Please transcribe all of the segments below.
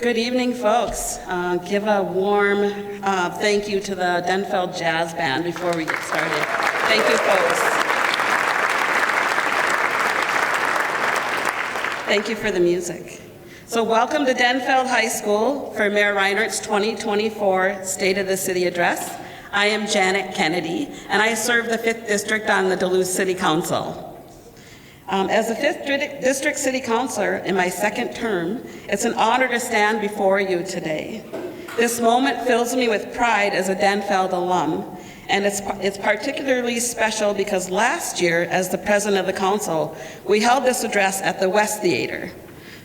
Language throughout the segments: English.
Good evening, folks. Give a warm thank you to the Denfeld Jazz Band before we get started. Thank you, folks. Thank you for the music. So welcome to Denfeld High School for Mayor Reinert's 2024 State of the City Address. I am Janet Kennedy, and I serve the 5th District on the Duluth City Council. As the 5th District City Councilor in my second term, it's an honor to stand before you today. This moment fills me with pride as a Denfeld alum, and it's particularly special because last year, as the president of the council, we held this address at the West Theater.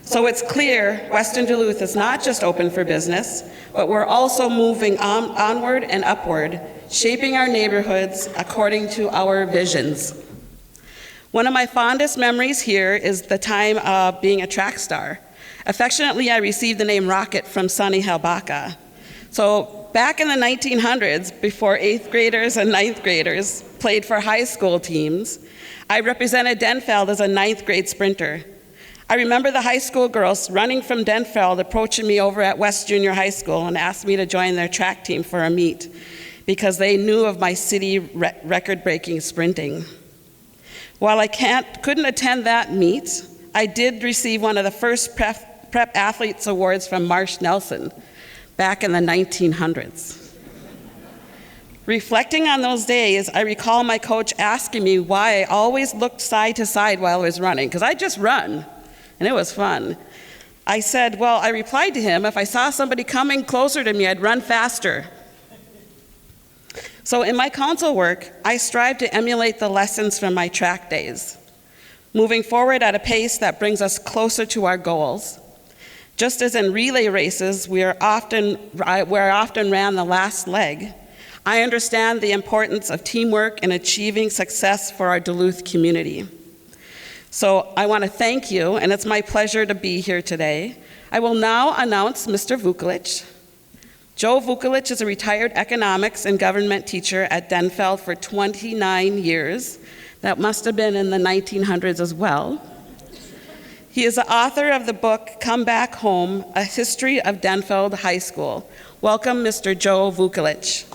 So it's clear Western Duluth is not just open for business, but we're also moving onward and upward, shaping our neighborhoods according to our visions. One of my fondest memories here is the time of being a track star. Affectionately, I received the name Rocket from Sonny Halbaka. So back in the 1900s, before 8th graders and 9th graders played for high school teams. I represented Denfeld as a 9th grade sprinter. I remember the high school girls running from Denfeld approaching me over at West Junior High School and asked me to join their track team for a meet because they knew of my city record-breaking sprinting. While I couldn't attend that meet, I did receive one of the first Prep Athletes Awards from Marsh Nelson back in the 1900s. Reflecting on those days, I recall my coach asking me why I always looked side to side while I was running, because I just run, and it was fun. I said, well, I replied to him, if I saw somebody coming closer to me, I'd run faster. So in my council work, I strive to emulate the lessons from my track days, moving forward at a pace that brings us closer to our goals. Just as in relay races, where I often ran the last leg, I understand the importance of teamwork in achieving success for our Duluth community. So I want to thank you, and it's my pleasure to be here today. I will now announce Mr. Vukolich. Joe Vukolich is a retired economics and government teacher at Denfeld for 29 years. That must have been in the 1900s as well. He is the author of the book, Come Back Home, A History of Denfeld High School. Welcome, Mr. Joe Vukolich.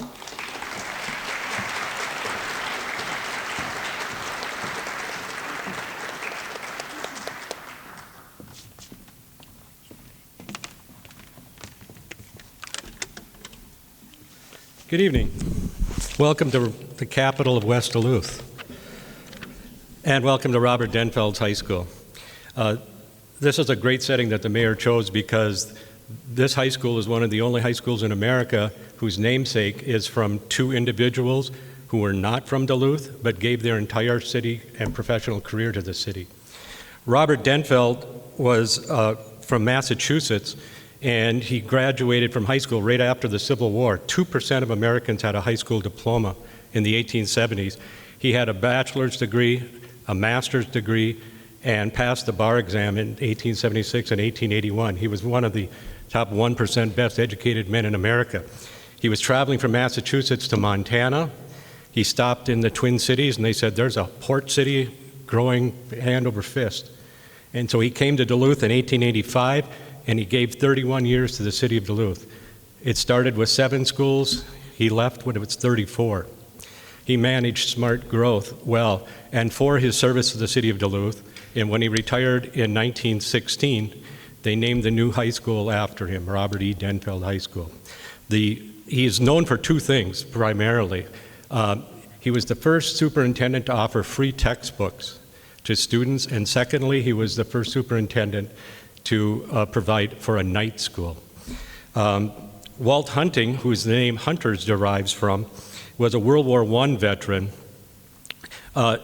Good evening. Welcome to the capital of West Duluth. And welcome to Robert Denfeld High School. This is a great setting that the mayor chose because this high school is one of the only high schools in America whose namesake is from two individuals who were not from Duluth but gave their entire city and professional career to the city. Robert Denfeld was from Massachusetts, and he graduated from high school right after the Civil War. 2% of Americans had a high school diploma in the 1870s. He had a bachelor's degree, a master's degree, and passed the bar exam in 1876 and 1881. He was one of the top 1% best educated men in America. He was traveling from Massachusetts to Montana. He stopped in the Twin Cities, and they said, there's a port city growing hand over fist. And so he came to Duluth in 1885, and he gave 31 years to the city of Duluth. It started with 7 schools. He left when it was 34. He managed smart growth well, and for his service to the city of Duluth, and when he retired in 1916, they named the new high school after him, Robert E. Denfeld High School. He is known for 2 things primarily. He was the first superintendent to offer free textbooks to students, and secondly, he was the first superintendent to provide for a night school. Walt Hunting, whose name Hunters derives from, was a World War I veteran.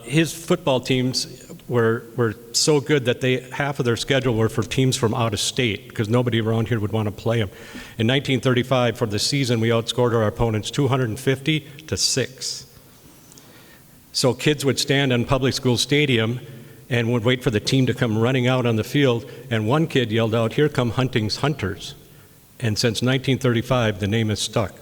His football teams were so good that half of their schedule were for teams from out of state because nobody around here would want to play them. In 1935, for the season, we outscored our opponents 250-6. So kids would stand in public school stadium and would wait for the team to come running out on the field, and one kid yelled out, "Here come Hunting's Hunters." And since 1935, the name has stuck.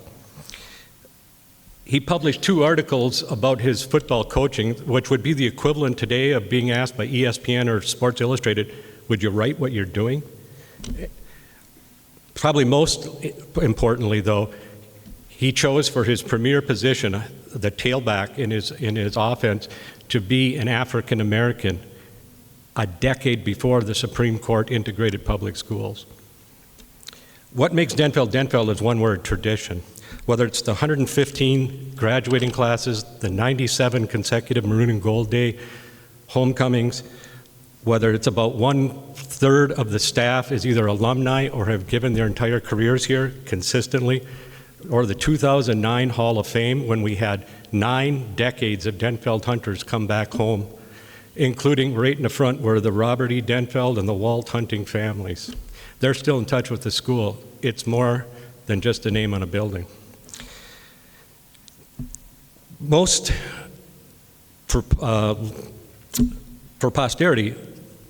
He published 2 articles about his football coaching, which would be the equivalent today of being asked by ESPN or Sports Illustrated, would you write what you're doing? Probably most importantly, though, he chose for his premier position, the tailback in his offense, to be an African American a decade before the Supreme Court integrated public schools. What makes Denfeld Denfeld is one word: tradition. Whether it's the 115 graduating classes, the 97 consecutive Maroon and Gold Day homecomings, whether it's about 1/3 of the staff is either alumni or have given their entire careers here consistently, or the 2009 Hall of Fame when we had 9 decades of Denfeld Hunters come back home, including right in the front were the Robert E. Denfeld and the Walt Hunting families. They're still in touch with the school. It's more than just a name on a building. For posterity,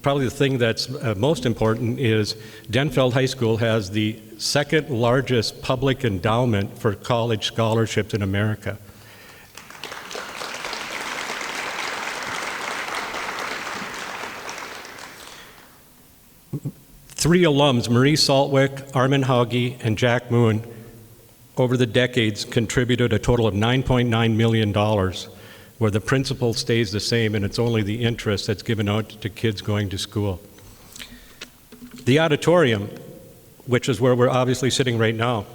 probably the thing that's most important is Denfeld High School has the 2nd largest public endowment for college scholarships in America. Three alums, Marie Saltwick, Armin Hauge, and Jack Moon, over the decades contributed a total of $9.9 million, where the principal stays the same and it's only the interest that's given out to kids going to school. The auditorium, which is where we're obviously sitting right now,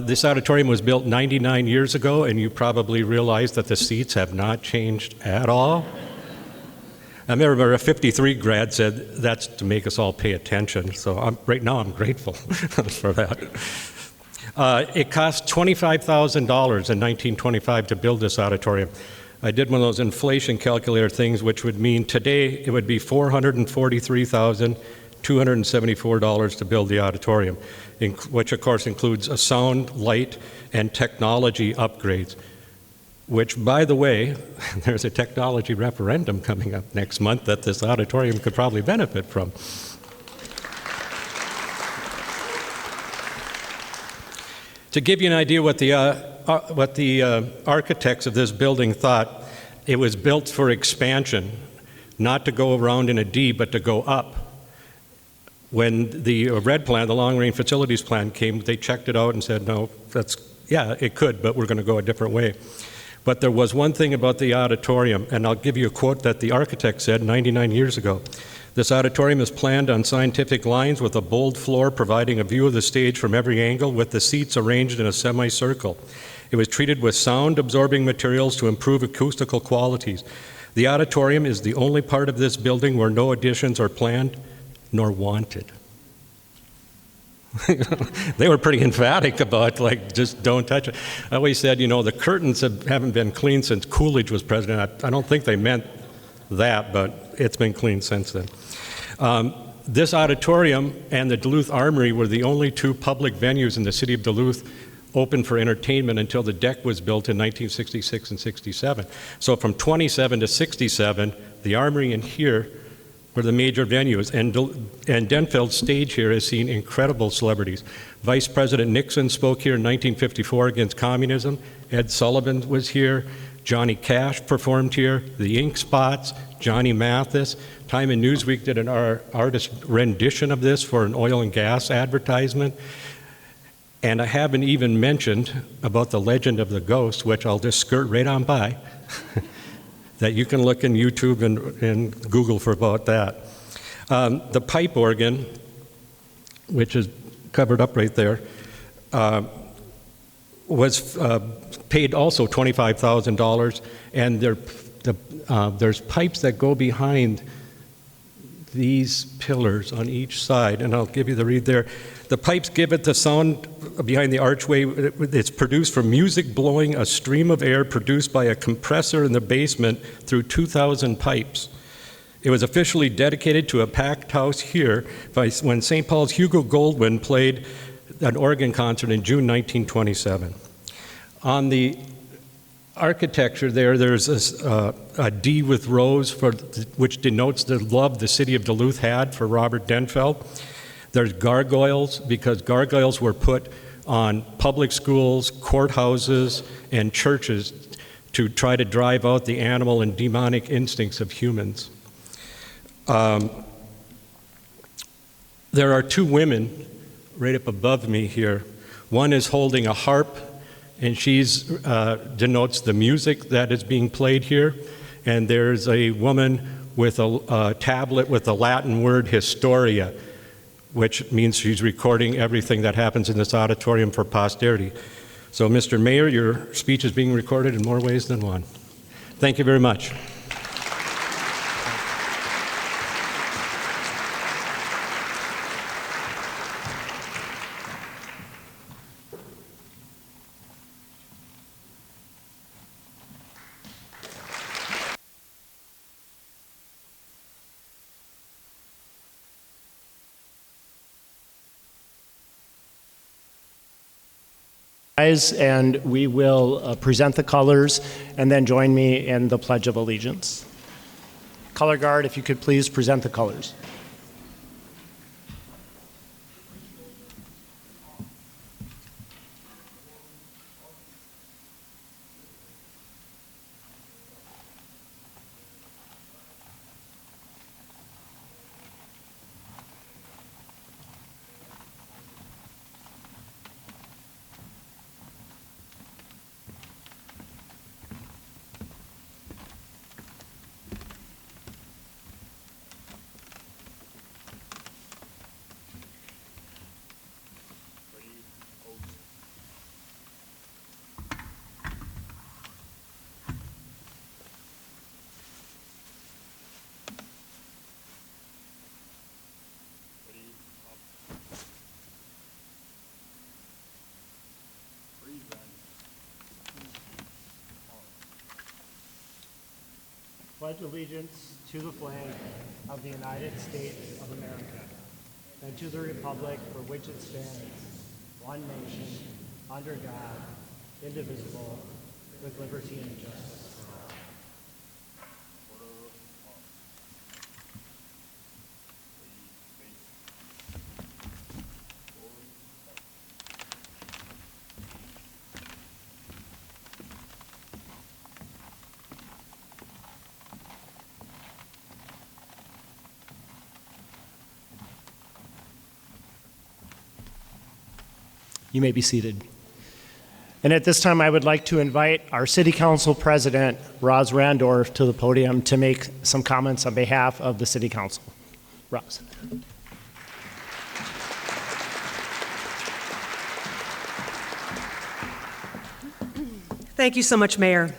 this auditorium was built 99 years ago, and you probably realize that the seats have not changed at all. I remember a 53 grad said that's to make us all pay attention, so right now I'm grateful for that. It cost $25,000 in 1925 to build this auditorium. I did one of those inflation calculator things, which would mean today it would be $443,274 to build the auditorium, which of course includes a sound, light, and technology upgrades, which, by the way, there's a technology referendum coming up next month that this auditorium could probably benefit from. To give you an idea what the architects of this building thought, it was built for expansion, not to go around in a D, but to go up. When the red plan, the long-range facilities plan came, they checked it out and said, no, yeah, it could, but we're going to go a different way. But there was one thing about the auditorium, and I'll give you a quote that the architect said 99 years ago. This auditorium is planned on scientific lines with a bold floor providing a view of the stage from every angle with the seats arranged in a semicircle. It was treated with sound-absorbing materials to improve acoustical qualities. The auditorium is the only part of this building where no additions are planned nor wanted. They were pretty emphatic about, just don't touch it. I always said, the curtains haven't been cleaned since Coolidge was president. I don't think they meant that, but it's been cleaned since then. This auditorium and the Duluth Armory were the only two public venues in the city of Duluth open for entertainment until the deck was built in 1966 and 67. So from 27 to 67, the Armory and here were the major venues, and Denfeld's stage here has seen incredible celebrities. Vice President Nixon spoke here in 1954 against communism. Ed Sullivan was here. Johnny Cash performed here. The Ink Spots, Johnny Mathis. Time and Newsweek did an artist rendition of this for an oil and gas advertisement. And I haven't even mentioned about the legend of the ghost, which I'll just skirt right on by. That you can look in YouTube and Google for about that. The pipe organ, which is covered up right there, was paid also $25,000, and there's pipes that go behind these pillars on each side, and I'll give you the read there. The pipes give it the sound behind the archway. It's produced from music blowing a stream of air produced by a compressor in the basement through 2,000 pipes. It was officially dedicated to a packed house here when St. Paul's Hugo Goldwyn played an organ concert in June 1927. On the architecture there's a D with rose, which denotes the love the city of Duluth had for Robert Denfeld. There's gargoyles, because gargoyles were put on public schools, courthouses, and churches to try to drive out the animal and demonic instincts of humans. There are two women right up above me here. One is holding a harp, and she's denotes the music that is being played here. And there's a woman with a tablet with the Latin word historia, which means she's recording everything that happens in this auditorium for posterity. So, Mr. Mayor, your speech is being recorded in more ways than one. Thank you very much. And we will present the colors and then join me in the Pledge of Allegiance. Color Guard, if you could please present the colors. pledge allegiance to the flag of the United States of America and to the republic for which it stands, one nation, under God, indivisible, with liberty and justice for all. You may be seated. And at this time, I would like to invite our City Council President, Roz Randorf, to the podium to make some comments on behalf of the City Council. Roz. Thank you so much, Mayor.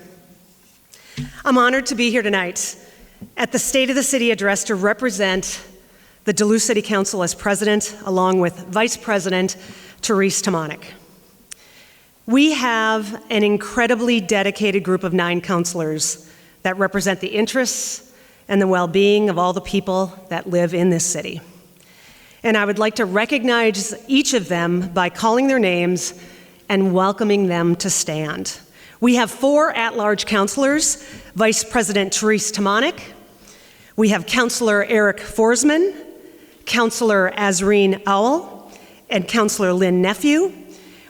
I'm honored to be here tonight at the State of the City address to represent the Duluth City Council as president, along with Vice President Therese Timonek. We have an incredibly dedicated group of 9 councilors that represent the interests and the well-being of all the people that live in this city. And I would like to recognize each of them by calling their names and welcoming them to stand. We have 4 at-large councilors: Vice President Therese Timonek, we have Councilor Eric Forsman, Councilor Azreen Owl, and Councilor Lynn Nephew.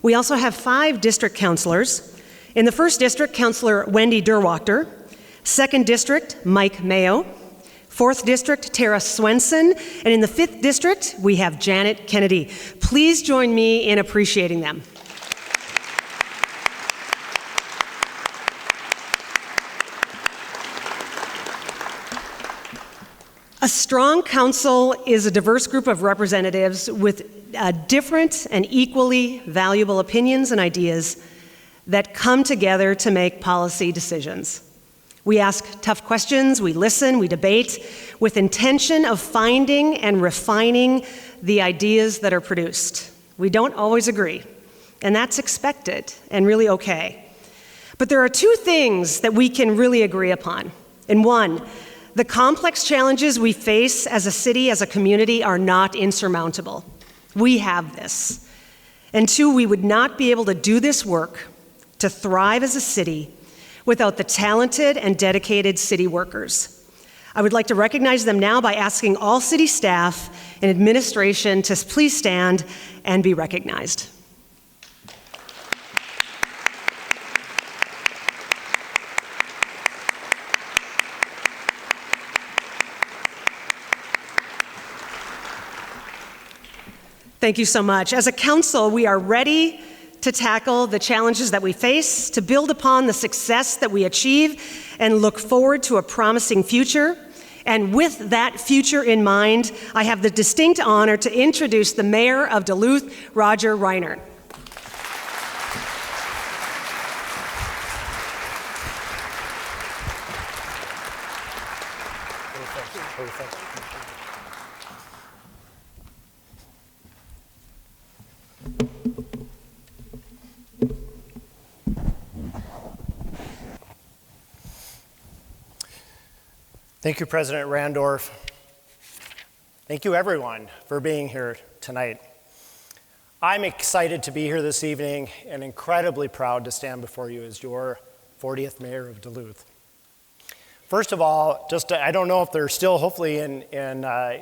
We also have 5 district councilors. In the 1st District, Councilor Wendy Derwachter. 2nd District, Mike Mayo. 4th District, Tara Swenson. And in the 5th District, we have Janet Kennedy. Please join me in appreciating them. A strong council is a diverse group of representatives with different and equally valuable opinions and ideas that come together to make policy decisions. We ask tough questions, we listen, we debate with intention of finding and refining the ideas that are produced. We don't always agree, and that's expected and really okay. But there are 2 things that we can really agree upon. And one, the complex challenges we face as a city, as a community, are not insurmountable. We have this. And 2, we would not be able to do this work, to thrive as a city, without the talented and dedicated city workers. I would like to recognize them now by asking all city staff and administration to please stand and be recognized. Thank you so much. As a council, we are ready to tackle the challenges that we face, to build upon the success that we achieve, and look forward to a promising future. And with that future in mind, I have the distinct honor to introduce the Mayor of Duluth, Roger Reinert. Thank you, President Randorf. Thank you, everyone, for being here tonight. I'm excited to be here this evening and incredibly proud to stand before you as your 40th mayor of Duluth. First of all, I don't know if they're still hopefully in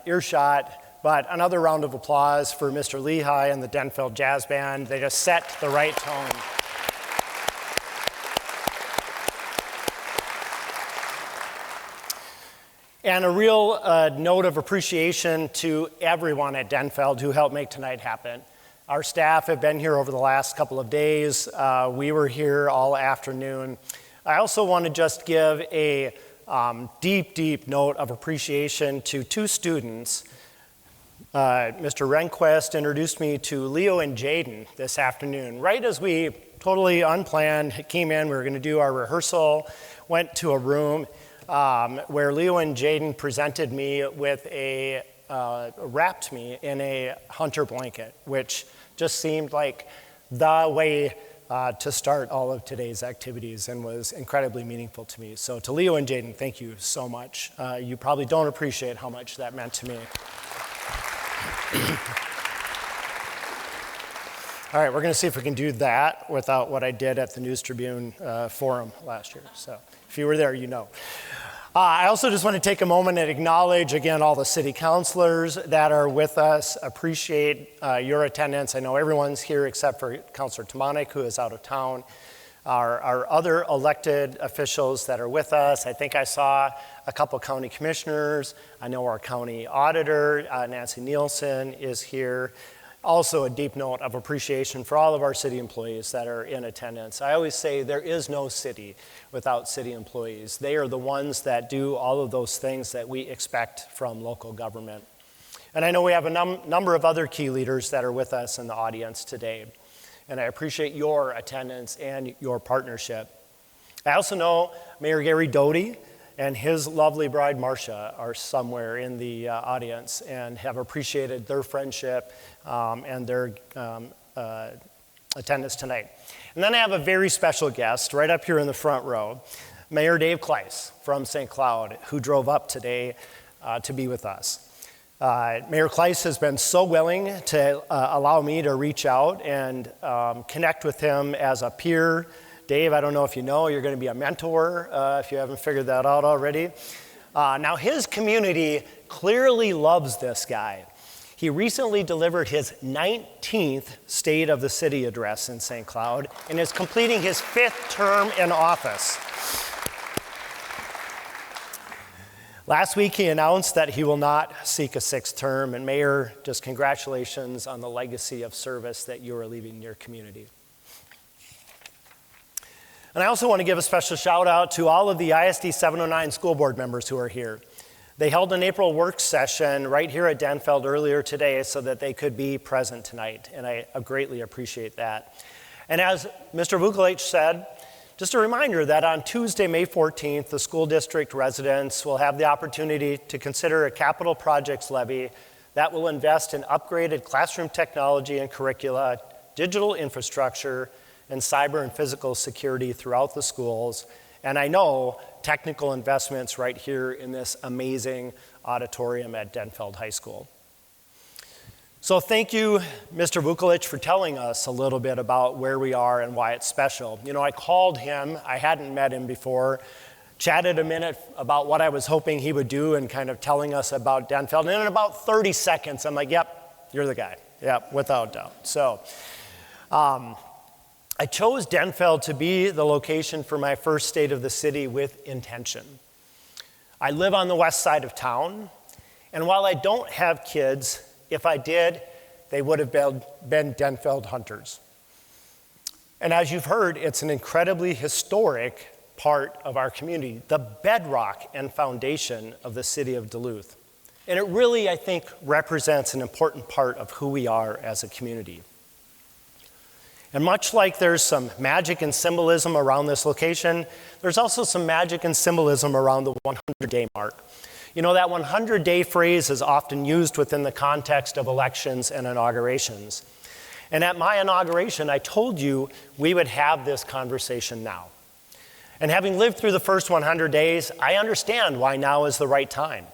earshot, but another round of applause for Mr. Lehigh and the Denfeld Jazz Band. They just set the right tone. And a real note of appreciation to everyone at Denfeld who helped make tonight happen. Our staff have been here over the last couple of days. We were here all afternoon. I also want to just give a deep note of appreciation to 2 students. Mr. Rehnquist introduced me to Leo and Jaden this afternoon. Right as we totally unplanned came in, we were going to do our rehearsal, went to a room where Leo and Jaden presented me with wrapped me in a hunter blanket, which just seemed like the way to start all of today's activities and was incredibly meaningful to me. So to Leo and Jaden, thank you so much. You probably don't appreciate how much that meant to me. All right, we're going to see if we can do that without what I did at the News Tribune Forum last year. So if you were there, you know. I also just want to take a moment and acknowledge, again, all the city councilors that are with us. Appreciate your attendance. I know everyone's here except for Councilor Tomanek, who is out of town. Our other elected officials that are with us. I think I saw a couple county commissioners. I know our county auditor, Nancy Nielsen, is here. Also a deep note of appreciation for all of our city employees that are in attendance. I always say there is no city without city employees. They are the ones that do all of those things that we expect from local government. And I know we have a number of other key leaders that are with us in the audience today. And I appreciate your attendance and your partnership. I also know Mayor Gary Doty and his lovely bride, Marcia, are somewhere in the audience and have appreciated their friendship and their attendance tonight. And then I have a very special guest right up here in the front row, Mayor Dave Kleiss from St. Cloud, who drove up today to be with us. Mayor Kleiss has been so willing to allow me to reach out and connect with him as a peer. Dave, I don't know if you know, you're going to be a mentor if you haven't figured that out already. Now, his community clearly loves this guy. He recently delivered his 19th State of the City address in St. Cloud and is completing his 5th term in office. Last week, he announced that he will not seek a 6th term, and Mayor, just congratulations on the legacy of service that you are leaving your community. And I also want to give a special shout out to all of the ISD 709 school board members who are here. They held an April work session right here at Denfeld earlier today so that they could be present tonight, and I greatly appreciate that. And as Mr. Vukolich said, just a reminder that on Tuesday, May 14th, the school district residents will have the opportunity to consider a capital projects levy that will invest in upgraded classroom technology and curricula, digital infrastructure, and cyber and physical security throughout the schools. And I know technical investments right here in this amazing auditorium at Denfeld High School. So thank you, Mr. Vukolich, for telling us a little bit about where we are and why it's special. You know, I called him, I hadn't met him before, chatted a minute about what I was hoping he would do and kind of telling us about Denfeld. And in about 30 seconds, I'm like, yep, you're the guy. Yep, without doubt. So I chose Denfeld to be the location for my first State of the City with intention. I live on the west side of town, and while I don't have kids, if I did, they would have been Denfeld hunters. And as you've heard, it's an incredibly historic part of our community, the bedrock and foundation of the city of Duluth. And it really, I think, represents an important part of who we are as a community. And much like there's some magic and symbolism around this location, there's also some magic and symbolism around the 100-day mark. You know, that 100-day phrase is often used within the context of elections and inaugurations. And at my inauguration, I told you we would have this conversation now. And having lived through the first 100 days, I understand why now is the right time.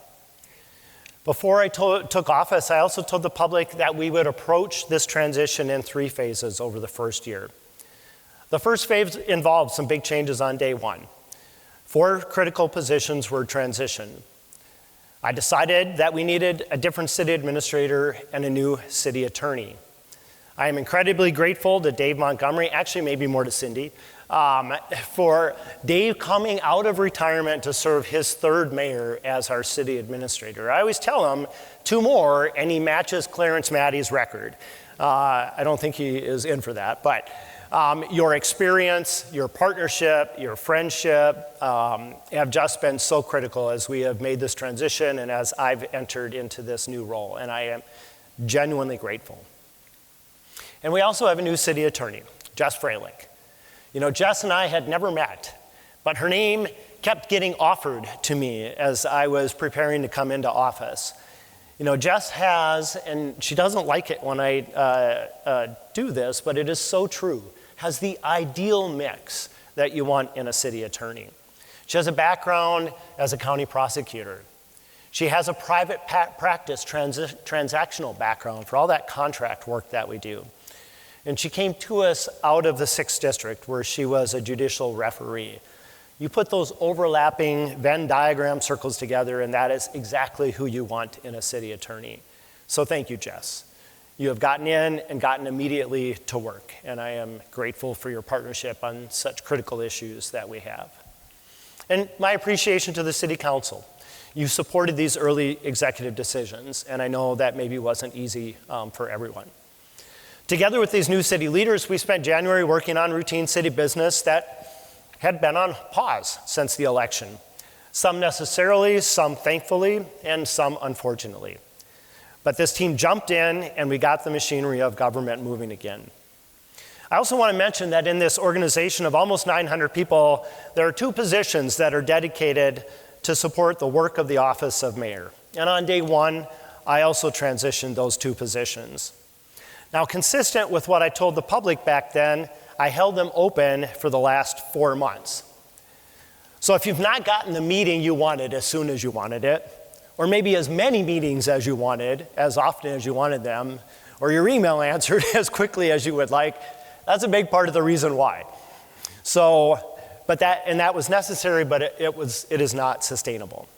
Before I took office, I also told the public that we would approach this transition in 3 phases over the first year. The first phase involved some big changes on day 1. 4 critical positions were transitioned. I decided that we needed a different city administrator and a new city attorney. I am incredibly grateful to Dave Montgomery, actually maybe more to Cindy, for Dave coming out of retirement to serve his 3rd mayor as our city administrator. I always tell him 2 more and he matches Clarence Maddie's record. I don't think he is in for that, but your experience, your partnership, your friendship have just been so critical as we have made this transition and as I've entered into this new role, and I am genuinely grateful. And we also have a new city attorney, Jess Freilich. You know, Jess and I had never met, but her name kept getting offered to me as I was preparing to come into office. You know, Jess has, and she doesn't like it when I do this, but it is so true. has the ideal mix that you want in a city attorney. She has a background as a county prosecutor. She has a private practice transactional background for all that contract work that we do. And she came to us out of the 6th District where she was a judicial referee. You put those overlapping Venn diagram circles together and that is exactly who you want in a city attorney. So thank you, Jess. You have gotten in and gotten immediately to work, and I am grateful for your partnership on such critical issues that we have. And my appreciation to the City Council. You supported these early executive decisions, and I know that maybe wasn't easy for everyone. Together with these new city leaders, we spent January working on routine city business that had been on pause since the election. Some necessarily, some thankfully, and some unfortunately. But this team jumped in and we got the machinery of government moving again. I also want to mention that in this organization of almost 900 people, there are 2 positions that are dedicated to support the work of the office of mayor. And on day 1, I also transitioned those 2 positions. Now, consistent with what I told the public back then, I held them open for the last 4 months. So if you've not gotten the meeting you wanted as soon as you wanted it, or maybe as many meetings as you wanted, as often as you wanted them, or your email answered as quickly as you would like, that's a big part of the reason why. So, that was necessary, but it is not sustainable.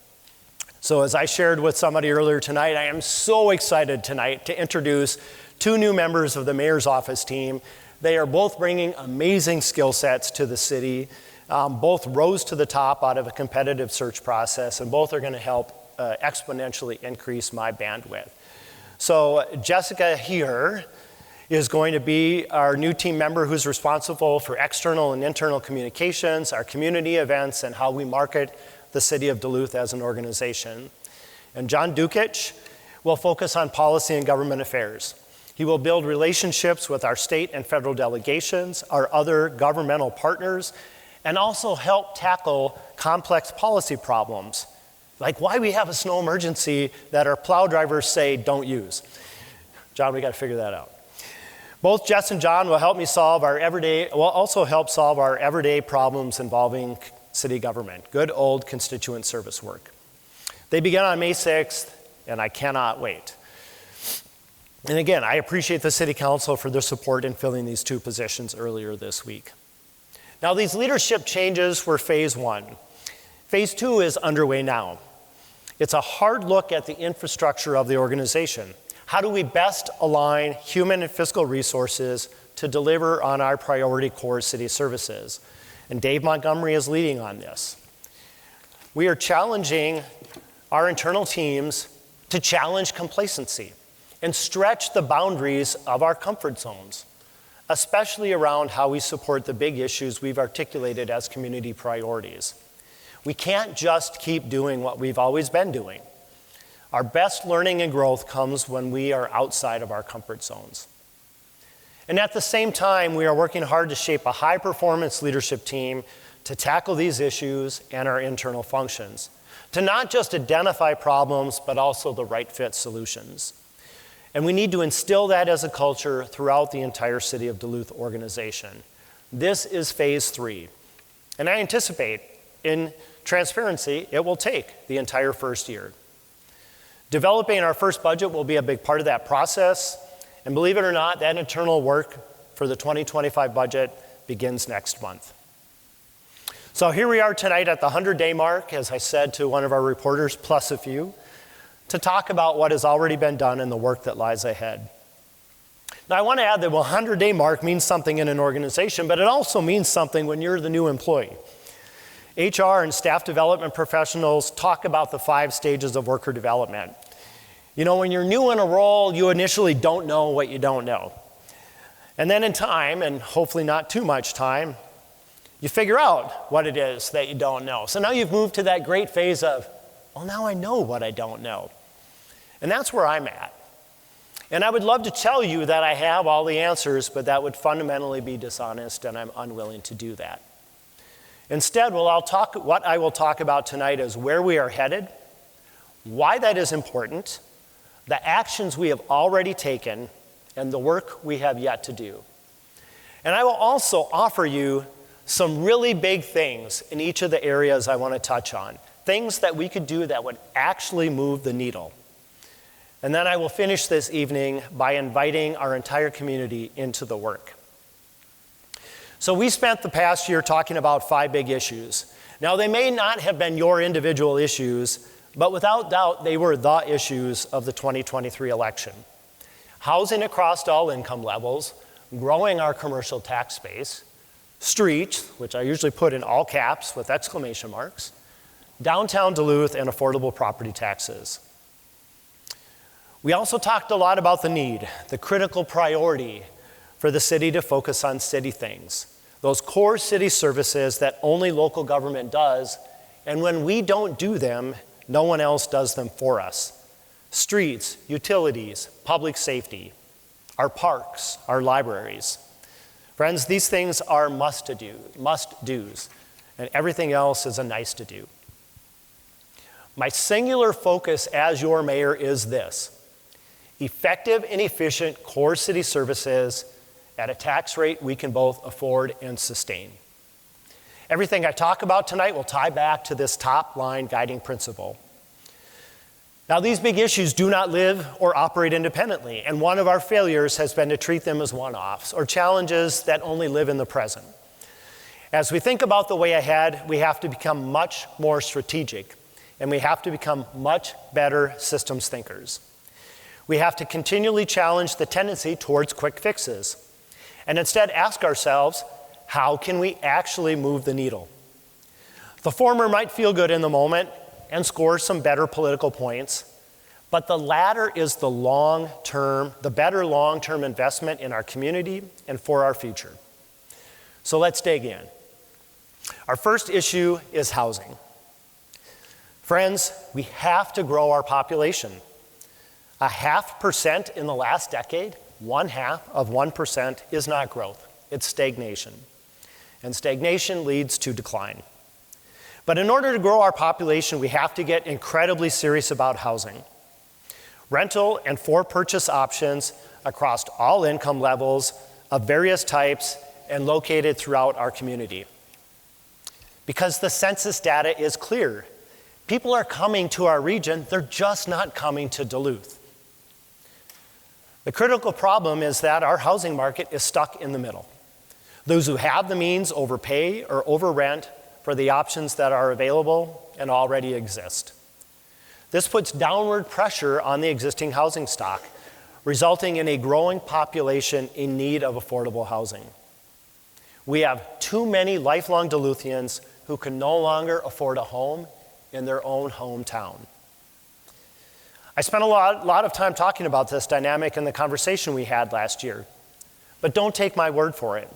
So as I shared with somebody earlier tonight, I am so excited tonight to introduce 2 new members of the mayor's office team. They are both bringing amazing skill sets to the city. Both rose to the top out of a competitive search process, and both are going to help exponentially increase my bandwidth. So Jessica here is going to be our new team member who's responsible for external and internal communications, our community events, and how we market the city of Duluth as an organization. And John Dukic will focus on policy and government affairs. He will build relationships with our state and federal delegations, our other governmental partners, and also help tackle complex policy problems, like why we have a snow emergency that our plow drivers say don't use. John, we got to figure that out. Both Jess and John will also help solve our everyday problems involving city government, good old constituent service work. They begin on May 6th, and I cannot wait. And again, I appreciate the City Council for their support in filling these 2 positions earlier this week. Now, these leadership changes were phase 1. Phase 2 is underway now. It's a hard look at the infrastructure of the organization. How do we best align human and fiscal resources to deliver on our priority core city services? And Dave Montgomery is leading on this. We are challenging our internal teams to challenge complacency and stretch the boundaries of our comfort zones, especially around how we support the big issues we've articulated as community priorities. We can't just keep doing what we've always been doing. Our best learning and growth comes when we are outside of our comfort zones. And at the same time, we are working hard to shape a high-performance leadership team to tackle these issues and our internal functions, to not just identify problems, but also the right fit solutions. And we need to instill that as a culture throughout the entire City of Duluth organization. This is phase 3. And I anticipate, in transparency, it will take the entire first year. Developing our first budget will be a big part of that process. And believe it or not, that internal work for the 2025 budget begins next month. So here we are tonight at the 100-day mark, as I said to one of our reporters, plus a few, to talk about what has already been done and the work that lies ahead. Now, I want to add that the 100-day mark means something in an organization, but it also means something when you're the new employee. HR and staff development professionals talk about the 5 stages of worker development. You know, when you're new in a role, you initially don't know what you don't know. And then in time, and hopefully not too much time, you figure out what it is that you don't know. So now you've moved to that great phase of, well, now I know what I don't know. And that's where I'm at. And I would love to tell you that I have all the answers, but that would fundamentally be dishonest, and I'm unwilling to do that. Instead, what I will talk about tonight is where we are headed, why that is important, the actions we have already taken, and the work we have yet to do. And I will also offer you some really big things in each of the areas I want to touch on, things that we could do that would actually move the needle. And then I will finish this evening by inviting our entire community into the work. So we spent the past year talking about 5 big issues. Now, they may not have been your individual issues, but without doubt, they were the issues of the 2023 election. Housing across all income levels, growing our commercial tax base, streets, which I usually put in all caps with exclamation marks, downtown Duluth, and affordable property taxes. We also talked a lot about the need, the critical priority for the city to focus on city things, those core city services that only local government does, and when we don't do them, no one else does them for us. Streets, utilities, public safety, our parks, our libraries. Friends, these things are must-dos, and everything else is a nice-to-do. My singular focus as your mayor is this: effective and efficient core city services at a tax rate we can both afford and sustain. Everything I talk about tonight will tie back to this top-line guiding principle. Now, these big issues do not live or operate independently, and one of our failures has been to treat them as one-offs or challenges that only live in the present. As we think about the way ahead, we have to become much more strategic, and we have to become much better systems thinkers. We have to continually challenge the tendency towards quick fixes, and instead ask ourselves, how can we actually move the needle? The former might feel good in the moment and score some better political points, but the latter is the better long-term investment in our community and for our future. So let's dig in. Our first issue is housing. Friends, we have to grow our population. 0.5% in the last decade, 0.5% is not growth, it's stagnation. And stagnation leads to decline. But in order to grow our population, we have to get incredibly serious about housing. Rental and for-purchase options across all income levels of various types and located throughout our community. Because the census data is clear. People are coming to our region, they're just not coming to Duluth. The critical problem is that our housing market is stuck in the middle. Those who have the means overpay or overrent for the options that are available and already exist. This puts downward pressure on the existing housing stock, resulting in a growing population in need of affordable housing. We have too many lifelong Duluthians who can no longer afford a home in their own hometown. I spent a lot of time talking about this dynamic in the conversation we had last year, but don't take my word for it.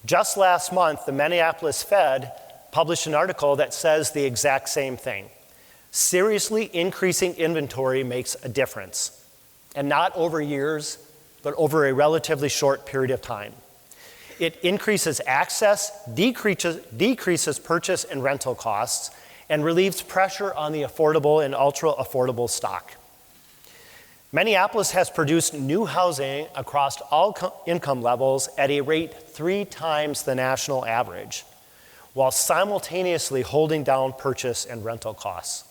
Just last month, the Minneapolis Fed published an article that says the exact same thing. Seriously increasing inventory makes a difference, and not over years, but over a relatively short period of time. It increases access, decreases purchase and rental costs, and relieves pressure on the affordable and ultra-affordable stock. Minneapolis has produced new housing across all income levels at a rate 3 times the national average, while simultaneously holding down purchase and rental costs.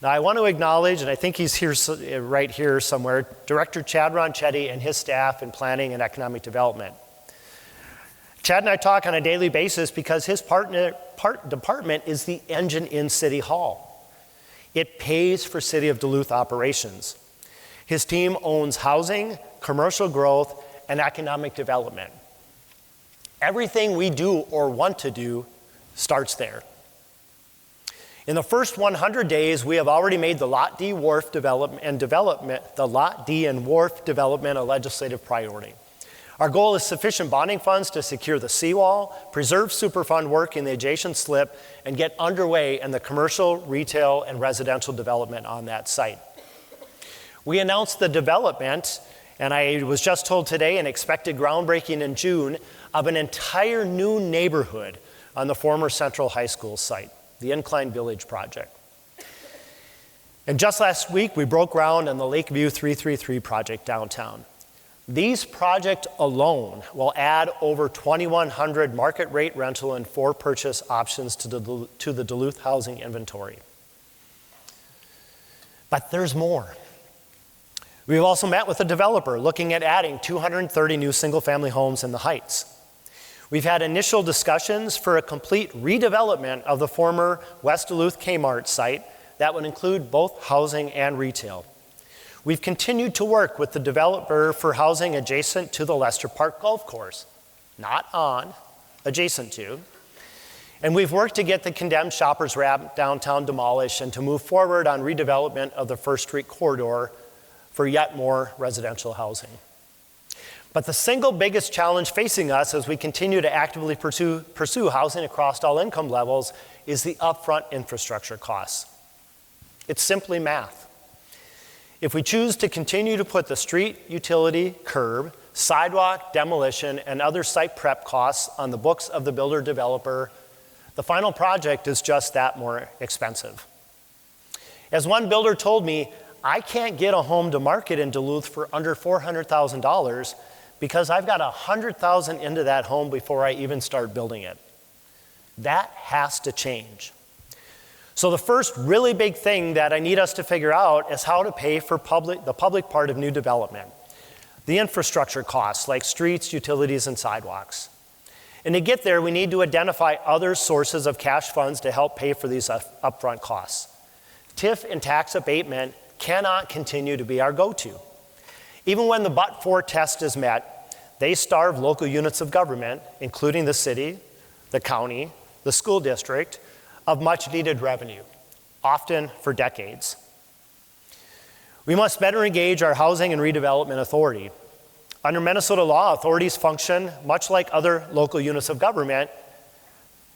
Now, I want to acknowledge, and I think he's here, right here somewhere, Director Chad Ronchetti and his staff in Planning and Economic Development. Chad and I talk on a daily basis because his department is the engine in City Hall. It pays for City of Duluth operations. His team owns housing, commercial growth, and economic development. Everything we do or want to do starts there. In the first 100 days, we have already made the Lot D and Wharf development a legislative priority. Our goal is sufficient bonding funds to secure the seawall, preserve Superfund work in the adjacent slip, and get underway in the commercial, retail, and residential development on that site. We announced the development, and I was just told today, an expected groundbreaking in June, of an entire new neighborhood on the former Central High School site, the Incline Village project. And just last week, we broke ground on the Lakeview 333 project downtown. These projects alone will add over 2,100 market rate rental and for purchase options to the Duluth housing inventory. But there's more. We've also met with a developer looking at adding 230 new single-family homes in the Heights. We've had initial discussions for a complete redevelopment of the former West Duluth Kmart site that would include both housing and retail. We've continued to work with the developer for housing adjacent to the Lester Park Golf Course, not on, adjacent to. And we've worked to get the condemned Shoppers Wrap downtown demolished and to move forward on redevelopment of the First Street corridor for yet more residential housing. But the single biggest challenge facing us as we continue to actively pursue housing across all income levels is the upfront infrastructure costs. It's simply math. If we choose to continue to put the street, utility, curb, sidewalk, demolition, and other site prep costs on the books of the builder-developer, the final project is just that more expensive. As one builder told me, I can't get a home to market in Duluth for under $400,000 because I've got $100,000 into that home before I even start building it. That has to change. So the first really big thing that I need us to figure out is how to pay for the public part of new development, the infrastructure costs like streets, utilities, and sidewalks. And to get there, we need to identify other sources of cash funds to help pay for these upfront costs. TIF and tax abatement cannot continue to be our go-to. Even when the but-for test is met, they starve local units of government, including the city, the county, the school district, of much-needed revenue, often for decades. We must better engage our Housing and Redevelopment Authority. Under Minnesota law, authorities function much like other local units of government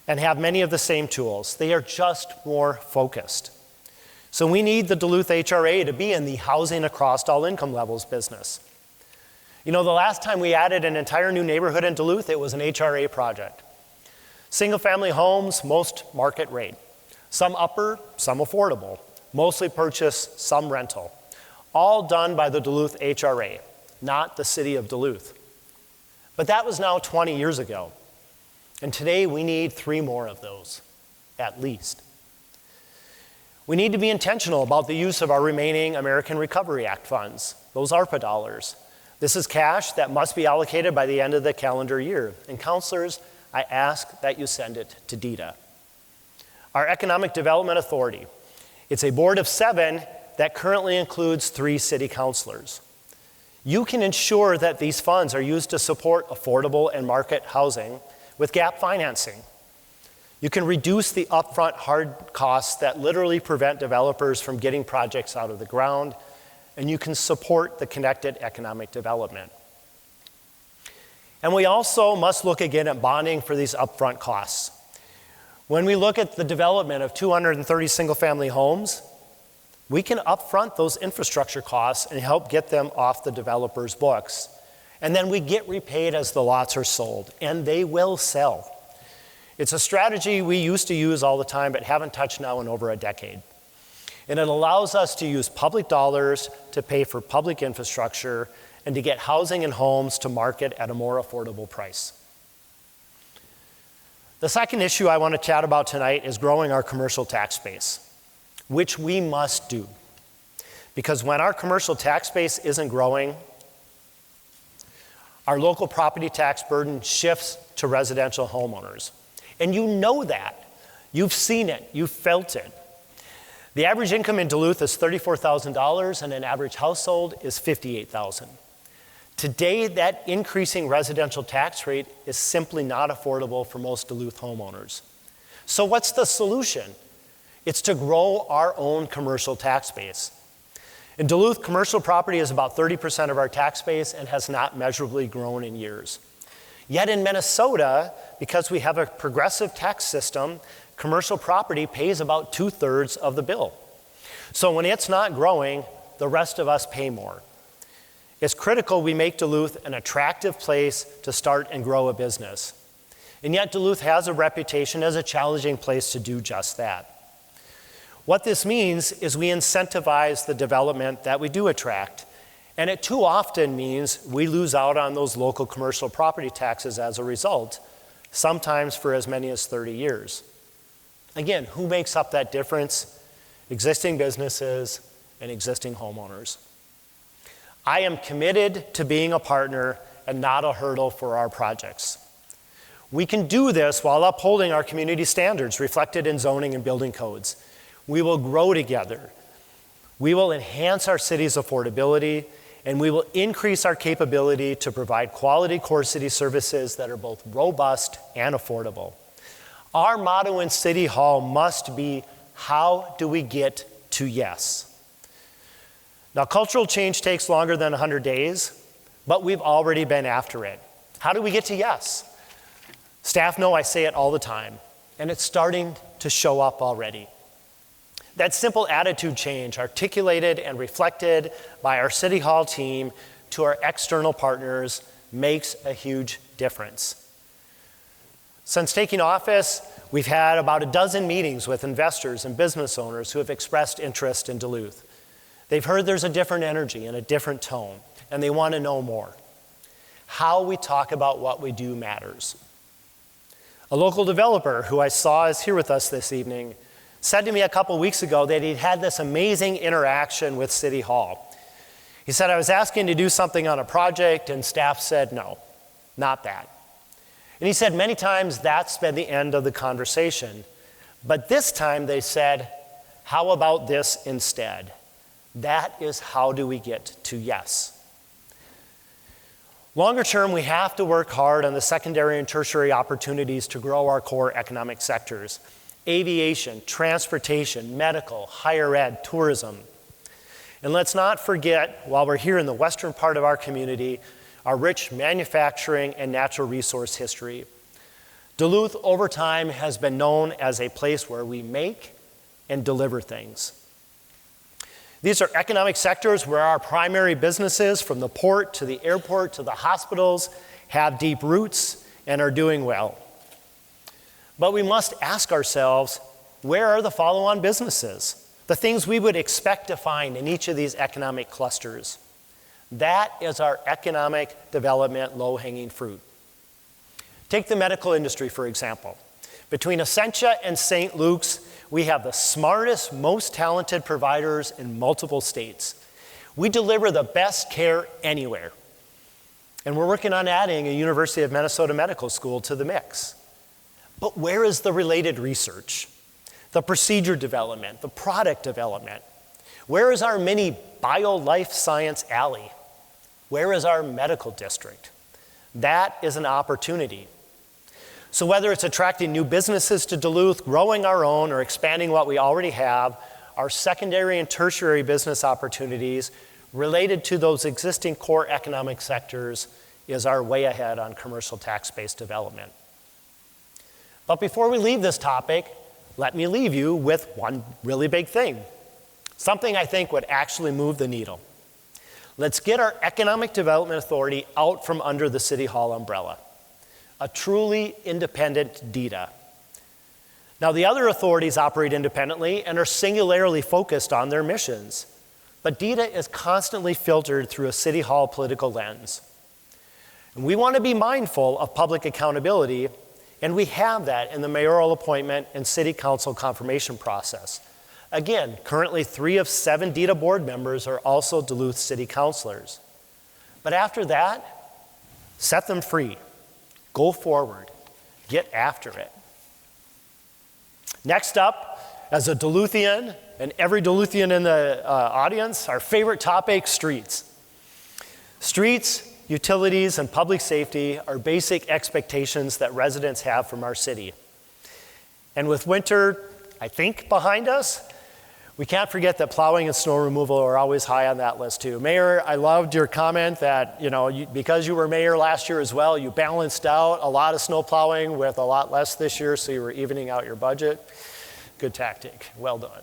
and have many of the same tools. They are just more focused. So we need the Duluth HRA to be in the housing across all income levels business. You know, the last time we added an entire new neighborhood in Duluth, it was an HRA project. Single-family homes, most market rate. Some upper, some affordable. Mostly purchase, some rental. All done by the Duluth HRA, not the city of Duluth. But that was now 20 years ago. And today we need 3 more of those, at least. We need to be intentional about the use of our remaining American Recovery Act funds, those ARPA dollars. This is cash that must be allocated by the end of the calendar year. And counselors, I ask that you send it to DETA. Our Economic Development Authority. It's a board of 7 that currently includes 3 city councilors. You can ensure that these funds are used to support affordable and market housing with gap financing. You can reduce the upfront hard costs that literally prevent developers from getting projects out of the ground, and you can support the connected economic development. And we also must look again at bonding for these upfront costs. When we look at the development of 230 single-family homes, we can upfront those infrastructure costs and help get them off the developer's books. And then we get repaid as the lots are sold, and they will sell. It's a strategy we used to use all the time but haven't touched now in over a decade. And it allows us to use public dollars to pay for public infrastructure and to get housing and homes to market at a more affordable price. The second issue I want to chat about tonight is growing our commercial tax base, which we must do. Because when our commercial tax base isn't growing, our local property tax burden shifts to residential homeowners. And you know that. You've seen it. You've felt it. The average income in Duluth is $34,000 and an average household is $58,000. Today, that increasing residential tax rate is simply not affordable for most Duluth homeowners. So what's the solution? It's to grow our own commercial tax base. In Duluth, commercial property is about 30% of our tax base and has not measurably grown in years. Yet in Minnesota, because we have a progressive tax system, commercial property pays about 2/3 of the bill. So when it's not growing, the rest of us pay more. It's critical we make Duluth an attractive place to start and grow a business. And yet Duluth has a reputation as a challenging place to do just that. What this means is we incentivize the development that we do attract, And it too often means we lose out on those local commercial property taxes as a result, sometimes for as many as 30 years. Again, who makes up that difference? Existing businesses and existing homeowners. I am committed to being a partner and not a hurdle for our projects. We can do this while upholding our community standards reflected in zoning and building codes. We will grow together. We will enhance our city's affordability, and we will increase our capability to provide quality core city services that are both robust and affordable. Our motto in City Hall must be, how do we get to yes? Now, cultural change takes longer than 100 days, but we've already been after it. How do we get to yes? Staff know I say it all the time, and it's starting to show up already. That simple attitude change, articulated and reflected by our City Hall team to our external partners, makes a huge difference. Since taking office, we've had about a dozen meetings with investors and business owners who have expressed interest in Duluth. They've heard there's a different energy and a different tone, and they want to know more. How we talk about what we do matters. A local developer who I saw is here with us this evening said to me a couple weeks ago that he'd had this amazing interaction with City Hall. He said, I was asking to do something on a project and staff said, no, not that. And he said many times that's been the end of the conversation. But this time they said, how about this instead? That is how do we get to yes. Longer term, we have to work hard on the secondary and tertiary opportunities to grow our core economic sectors. Aviation, transportation, medical, higher ed, tourism. And let's not forget, while we're here in the western part of our community, our rich manufacturing and natural resource history. Duluth, over time, has been known as a place where we make and deliver things. These are economic sectors where our primary businesses, from the port to the airport to the hospitals, have deep roots and are doing well. But we must ask ourselves, where are the follow-on businesses? The things we would expect to find in each of these economic clusters. That is our economic development low-hanging fruit. Take the medical industry, for example. Between Essentia and St. Luke's, we have the smartest, most talented providers in multiple states. We deliver the best care anywhere. And we're working on adding a University of Minnesota Medical School to the mix. But where is the related research? The procedure development, the product development? Where is our mini bio-life science alley? Where is our medical district? That is an opportunity. So whether it's attracting new businesses to Duluth, growing our own, or expanding what we already have, our secondary and tertiary business opportunities related to those existing core economic sectors is our way ahead on commercial tax-based development. But before we leave this topic, let me leave you with one really big thing, something I think would actually move the needle. Let's get our Economic Development Authority out from under the City Hall umbrella. A truly independent DEDA. Now, the other authorities operate independently and are singularly focused on their missions, but DEDA is constantly filtered through a City Hall political lens. And we want to be mindful of public accountability, and we have that in the mayoral appointment and City Council confirmation process. Again, currently 3 of 7 DEDA board members are also Duluth City Councilors. But after that, set them free. Go forward, get after it. Next up, as a Duluthian, and every Duluthian in the audience, our favorite topic, streets. Streets, utilities, and public safety are basic expectations that residents have from our city. And with winter, I think, behind us, we can't forget that plowing and snow removal are always high on that list too. Mayor, I loved your comment that, because you were mayor last year as well, you balanced out a lot of snow plowing with a lot less this year, so you were evening out your budget. Good tactic, well done.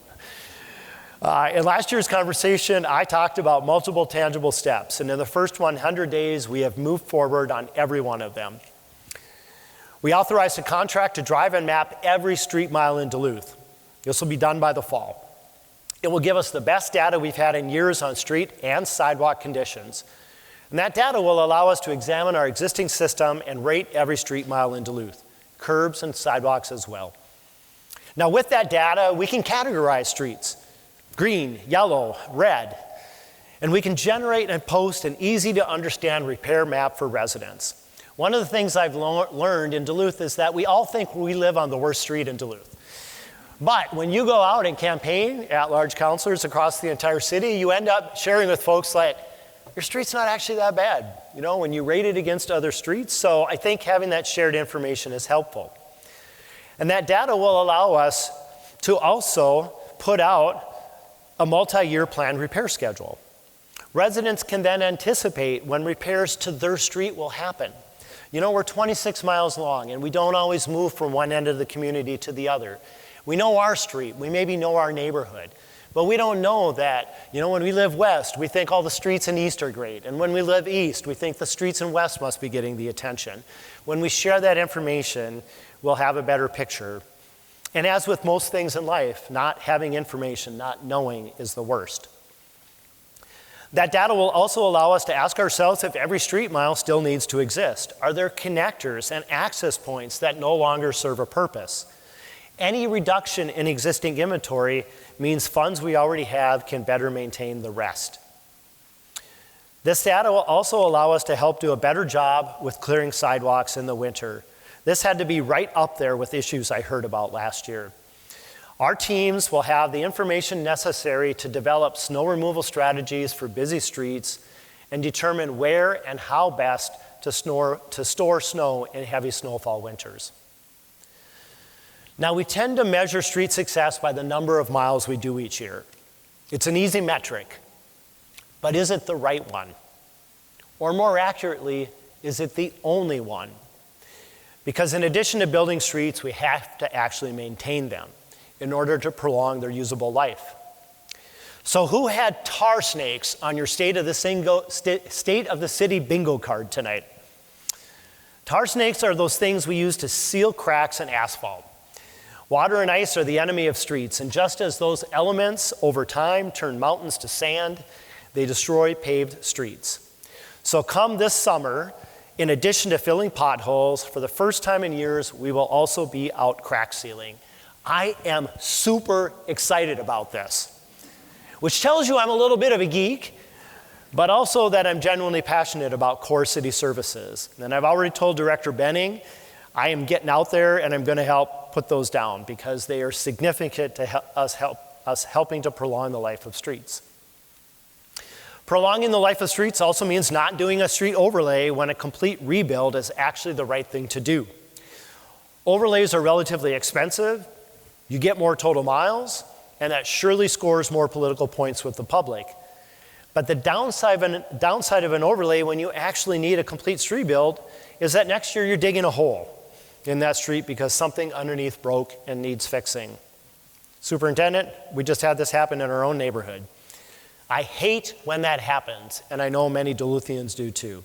In last year's conversation, I talked about multiple tangible steps, and in the first 100 days, we have moved forward on every one of them. We authorized a contract to drive and map every street mile in Duluth. This will be done by the fall. It will give us the best data we've had in years on street and sidewalk conditions. And that data will allow us to examine our existing system and rate every street mile in Duluth, curbs and sidewalks as well. Now with that data, we can categorize streets, green, yellow, red, and we can generate and post an easy to understand repair map for residents. One of the things I've learned in Duluth is that we all think we live on the worst street in Duluth. But when you go out and campaign at-large councilors across the entire city, you end up sharing with folks that your street's not actually that bad, you know, when you rate it against other streets. So I think having that shared information is helpful. And that data will allow us to also put out a multi-year planned repair schedule. Residents can then anticipate when repairs to their street will happen. You know, we're 26 miles long and we don't always move from one end of the community to the other. We know our street, we maybe know our neighborhood, but we don't know that, you know, when we live west, we think all the streets in east are great. And when we live east, we think the streets in west must be getting the attention. When we share that information, we'll have a better picture. And as with most things in life, not having information, not knowing is the worst. That data will also allow us to ask ourselves if every street mile still needs to exist. Are there connectors and access points that no longer serve a purpose? Any reduction in existing inventory means funds we already have can better maintain the rest. This data will also allow us to help do a better job with clearing sidewalks in the winter. This had to be right up there with issues I heard about last year. Our teams will have the information necessary to develop snow removal strategies for busy streets and determine where and how best to store snow in heavy snowfall winters. Now, we tend to measure street success by the number of miles we do each year. It's an easy metric, but is it the right one? Or more accurately, is it the only one? Because in addition to building streets, we have to actually maintain them in order to prolong their usable life. So who had tar snakes on your state of the city bingo card tonight? Tar snakes are those things we use to seal cracks in asphalt. Water and ice are the enemy of streets, and just as those elements over time turn mountains to sand, they destroy paved streets. So come this summer, in addition to filling potholes, for the first time in years, we will also be out crack sealing. I am super excited about this, which tells you I'm a little bit of a geek, but also that I'm genuinely passionate about core city services. And I've already told Director Benning, I am getting out there and I'm going to help put those down because they are significant to us helping to prolong the life of streets. Prolonging the life of streets also means not doing a street overlay when a complete rebuild is actually the right thing to do. Overlays are relatively expensive, you get more total miles, and that surely scores more political points with the public. But the downside of an overlay when you actually need a complete street build is that next year you're digging a hole in that street because something underneath broke and needs fixing. Superintendent, we just had this happen in our own neighborhood. I hate when that happens, and I know many Duluthians do too.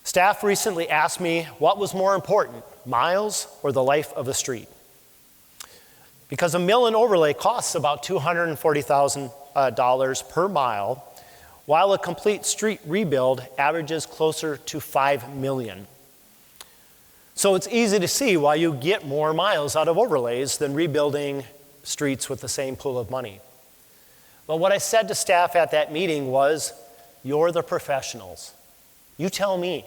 Staff recently asked me what was more important, miles or the life of a street? Because a mill and overlay costs about $240,000 per mile, while a complete street rebuild averages closer to $5 million. So it's easy to see why you get more miles out of overlays than rebuilding streets with the same pool of money. But what I said to staff at that meeting was, you're the professionals. You tell me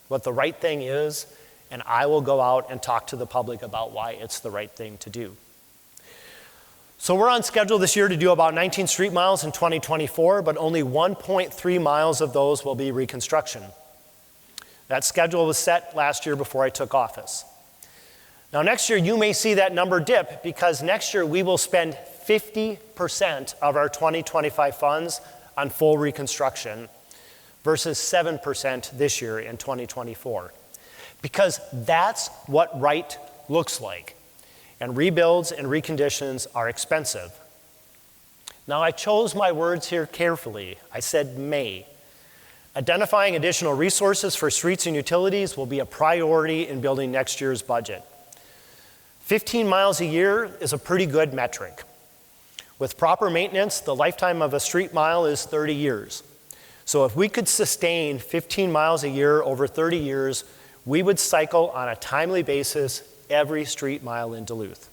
what the right thing is, and I will go out and talk to the public about why it's the right thing to do. So we're on schedule this year to do about 19 street miles in 2024, but only 1.3 miles of those will be reconstruction. That schedule was set last year before I took office. Now next year you may see that number dip because next year we will spend 50% of our 2025 funds on full reconstruction versus 7% this year in 2024. Because that's what right looks like. And rebuilds and reconditions are expensive. Now I chose my words here carefully. I said may. Identifying additional resources for streets and utilities will be a priority in building next year's budget. 15 miles a year is a pretty good metric. With proper maintenance, the lifetime of a street mile is 30 years. So if we could sustain 15 miles a year over 30 years, we would cycle on a timely basis every street mile in Duluth.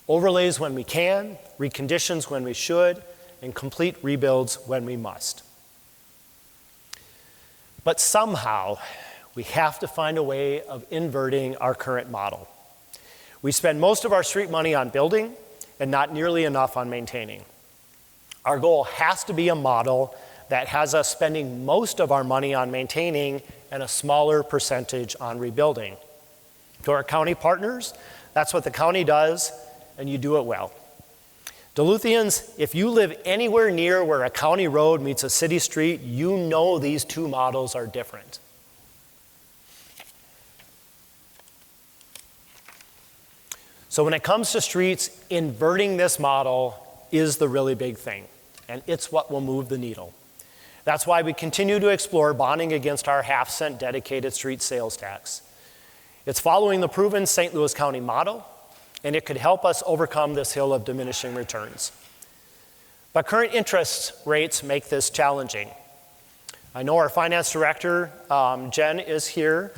Overlays when we can, reconditions when we should, and complete rebuilds when we must. But somehow, we have to find a way of inverting our current model. We spend most of our street money on building and not nearly enough on maintaining. Our goal has to be a model that has us spending most of our money on maintaining and a smaller percentage on rebuilding. To our county partners, that's what the county does, and you do it well. Duluthians, if you live anywhere near where a county road meets a city street, you know these two models are different. So when it comes to streets, inverting this model is the really big thing, and it's what will move the needle. That's why we continue to explore bonding against our half-cent dedicated street sales tax. It's following the proven St. Louis County model, and it could help us overcome this hill of diminishing returns. But current interest rates make this challenging. I know our finance director, Jen, is here,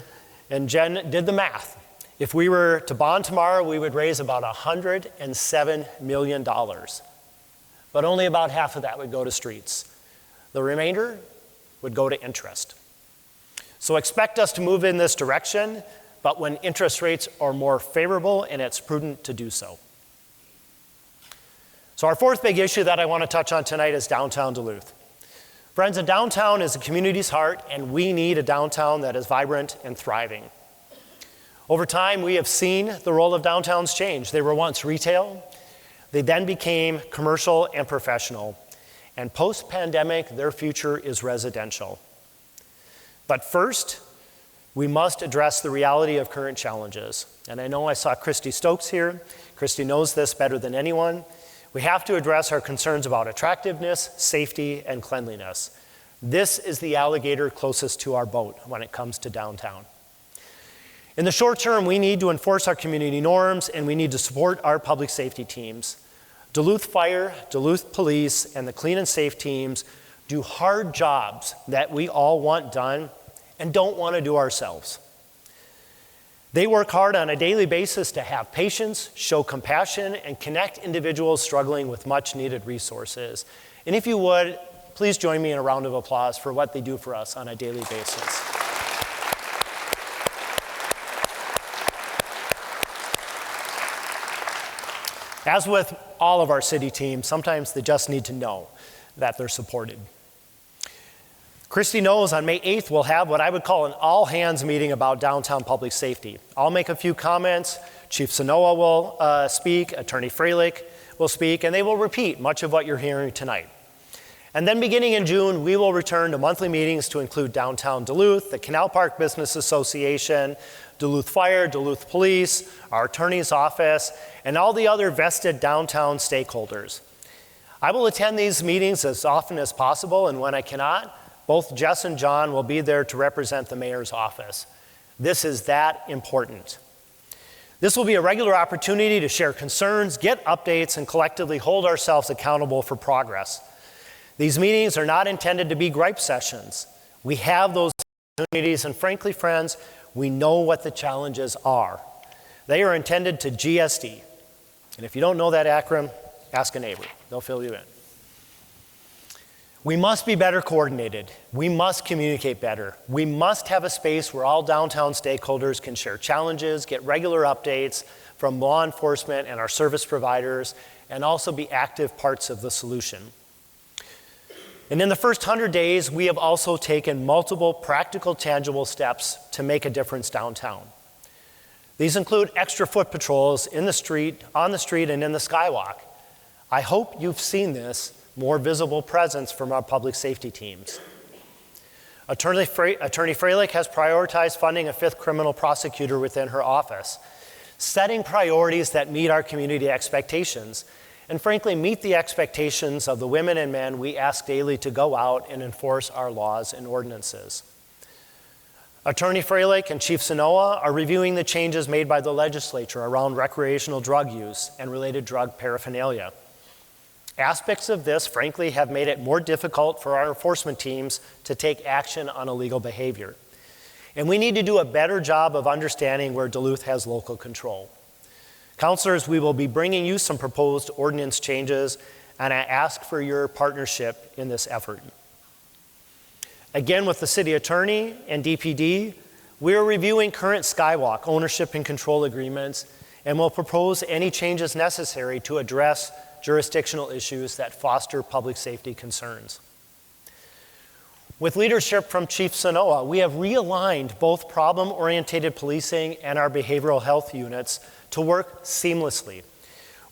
and Jen did the math. If we were to bond tomorrow, we would raise about $107 million, but only about half of that would go to streets. The remainder would go to interest. So expect us to move in this direction, but when interest rates are more favorable and it's prudent to do so. So our fourth big issue that I want to touch on tonight is downtown Duluth. Friends, a downtown is a community's heart, and we need a downtown that is vibrant and thriving. Over time, we have seen the role of downtowns change. They were once retail, they then became commercial and professional, and post-pandemic, their future is residential. But first, we must address the reality of current challenges. And I know I saw Christy Stokes here. Christy knows this better than anyone. We have to address our concerns about attractiveness, safety, and cleanliness. This is the alligator closest to our boat when it comes to downtown. In the short term, we need to enforce our community norms, and we need to support our public safety teams. Duluth Fire, Duluth Police, and the Clean and Safe teams do hard jobs that we all want done and don't want to do ourselves. They work hard on a daily basis to have patience, show compassion, and connect individuals struggling with much needed resources. And if you would, please join me in a round of applause for what they do for us on a daily basis. As with all of our city teams, sometimes they just need to know that they're supported. Christy knows on May 8th we'll have what I would call an all-hands meeting about downtown public safety. I'll make a few comments, Chief Sanoa will speak, Attorney Freilich will speak, and they will repeat much of what you're hearing tonight. And then beginning in June, we will return to monthly meetings to include downtown Duluth, the Canal Park Business Association, Duluth Fire, Duluth Police, our attorney's office, and all the other vested downtown stakeholders. I will attend these meetings as often as possible, and when I cannot, both Jess and John will be there to represent the mayor's office. This is that important. This will be a regular opportunity to share concerns, get updates, and collectively hold ourselves accountable for progress. These meetings are not intended to be gripe sessions. We have those opportunities, and frankly, friends, we know what the challenges are. They are intended to GSD. And if you don't know that acronym, ask a neighbor. They'll fill you in. We must be better coordinated. We must communicate better. We must have a space where all downtown stakeholders can share challenges, get regular updates from law enforcement and our service providers, and also be active parts of the solution. And in the first 100 days, we have also taken multiple practical, tangible steps to make a difference downtown. These include extra foot patrols in the street, on the street, and in the skywalk. I hope you've seen this more visible presence from our public safety teams. Attorney Freilich has prioritized funding a 5th criminal prosecutor within her office, setting priorities that meet our community expectations, and frankly, meet the expectations of the women and men we ask daily to go out and enforce our laws and ordinances. Attorney Freilich and Chief Sanoa are reviewing the changes made by the legislature around recreational drug use and related drug paraphernalia. Aspects of this, frankly, have made it more difficult for our enforcement teams to take action on illegal behavior. And we need to do a better job of understanding where Duluth has local control. Councilors, we will be bringing you some proposed ordinance changes, and I ask for your partnership in this effort. Again, with the city attorney and DPD, we are reviewing current Skywalk ownership and control agreements and will propose any changes necessary to address jurisdictional issues that foster public safety concerns. With leadership from Chief Sanoa, we have realigned both problem-oriented policing and our behavioral health units to work seamlessly.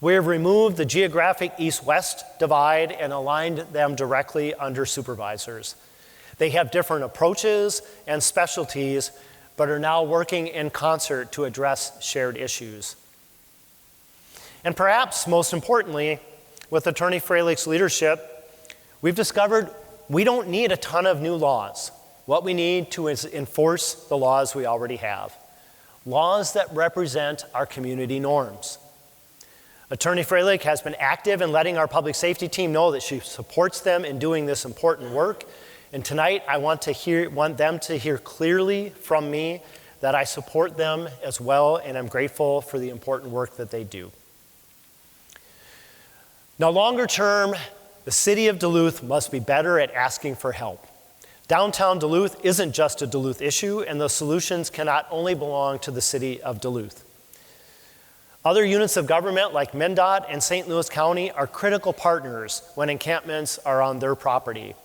We have removed the geographic east-west divide and aligned them directly under supervisors. They have different approaches and specialties, but are now working in concert to address shared issues. And perhaps most importantly, with Attorney Freilich's leadership, we've discovered we don't need a ton of new laws. What we need to is enforce the laws we already have. Laws that represent our community norms. Attorney Freilich has been active in letting our public safety team know that she supports them in doing this important work. And tonight, I want them to hear clearly from me that I support them as well, and I'm grateful for the important work that they do. Now, longer term, the city of Duluth must be better at asking for help. Downtown Duluth isn't just a Duluth issue, and the solutions cannot only belong to the city of Duluth. Other units of government like MnDOT and St. Louis County are critical partners when encampments are on their property.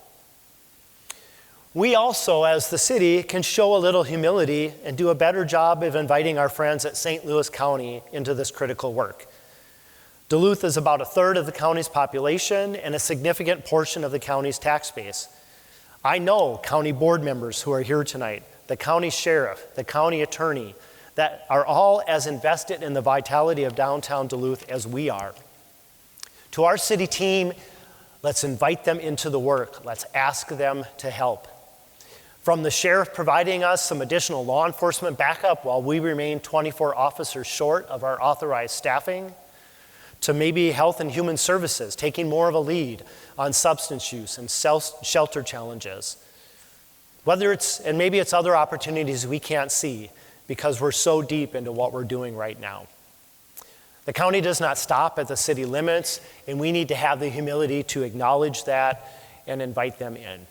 We also, as the city, can show a little humility and do a better job of inviting our friends at St. Louis County into this critical work. Duluth is about a third of the county's population and a significant portion of the county's tax base. I know county board members who are here tonight, the county sheriff, the county attorney, that are all as invested in the vitality of downtown Duluth as we are. To our city team, let's invite them into the work. Let's ask them to help. From the sheriff providing us some additional law enforcement backup while we remain 24 officers short of our authorized staffing, to maybe Health and Human Services taking more of a lead on substance use and shelter challenges. Maybe it's other opportunities we can't see because we're so deep into what we're doing right now. The county does not stop at the city limits, and we need to have the humility to acknowledge that and invite them in.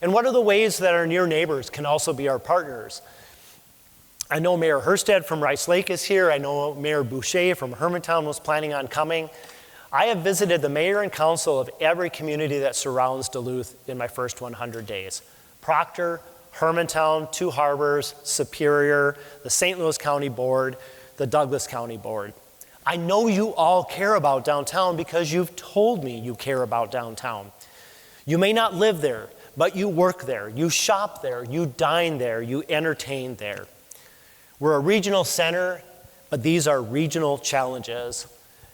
And what are the ways that our near neighbors can also be our partners? I know Mayor Herstead from Rice Lake is here. I know Mayor Boucher from Hermantown was planning on coming. I have visited the mayor and council of every community that surrounds Duluth in my first 100 days. Proctor, Hermantown, Two Harbors, Superior, the St. Louis County Board, the Douglas County Board. I know you all care about downtown because you've told me you care about downtown. You may not live there, but you work there, you shop there, you dine there, you entertain there. We're a regional center, but these are regional challenges.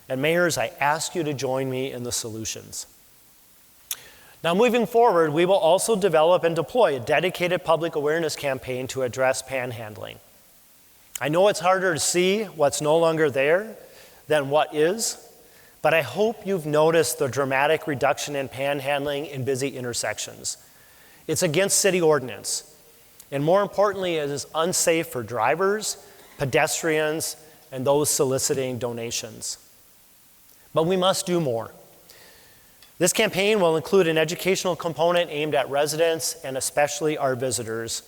And mayors, I ask you to join me in the solutions. Now, moving forward, we will also develop and deploy a dedicated public awareness campaign to address panhandling. I know it's harder to see what's no longer there than what is, but I hope you've noticed the dramatic reduction in panhandling in busy intersections. It's against city ordinance, and more importantly, it is unsafe for drivers, pedestrians, and those soliciting donations. But we must do more. This campaign will include an educational component aimed at residents and especially our visitors,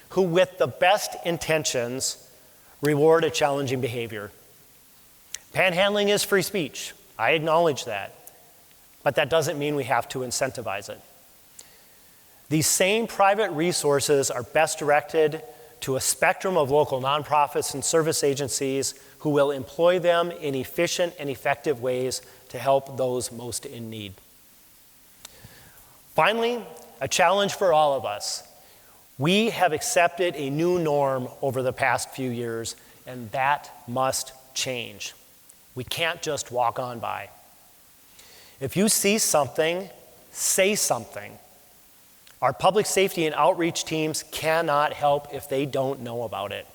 who with the best intentions reward a challenging behavior. Panhandling is free speech. I acknowledge that. But that doesn't mean we have to incentivize it. These same private resources are best directed to a spectrum of local nonprofits and service agencies who will employ them in efficient and effective ways to help those most in need. Finally, a challenge for all of us. We have accepted a new norm over the past few years, and that must change. We can't just walk on by. If you see something, say something. Our public safety and outreach teams cannot help if they don't know about it.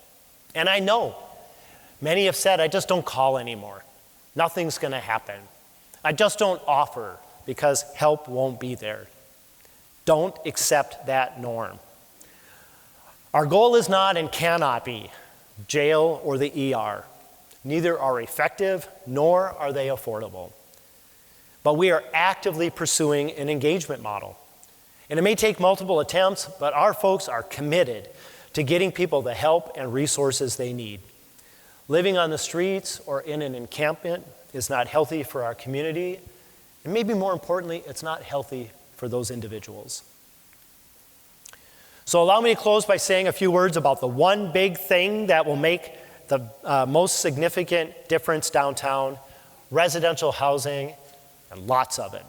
And I know many have said, I just don't call anymore. Nothing's going to happen. I just don't offer because help won't be there. Don't accept that norm. Our goal is not and cannot be jail or the ER. Neither are effective, nor are they affordable. But we are actively pursuing an engagement model. And it may take multiple attempts, but our folks are committed to getting people the help and resources they need. Living on the streets or in an encampment is not healthy for our community, and maybe more importantly, it's not healthy for those individuals. So allow me to close by saying a few words about the one big thing that will make the most significant difference downtown: residential housing, and lots of it.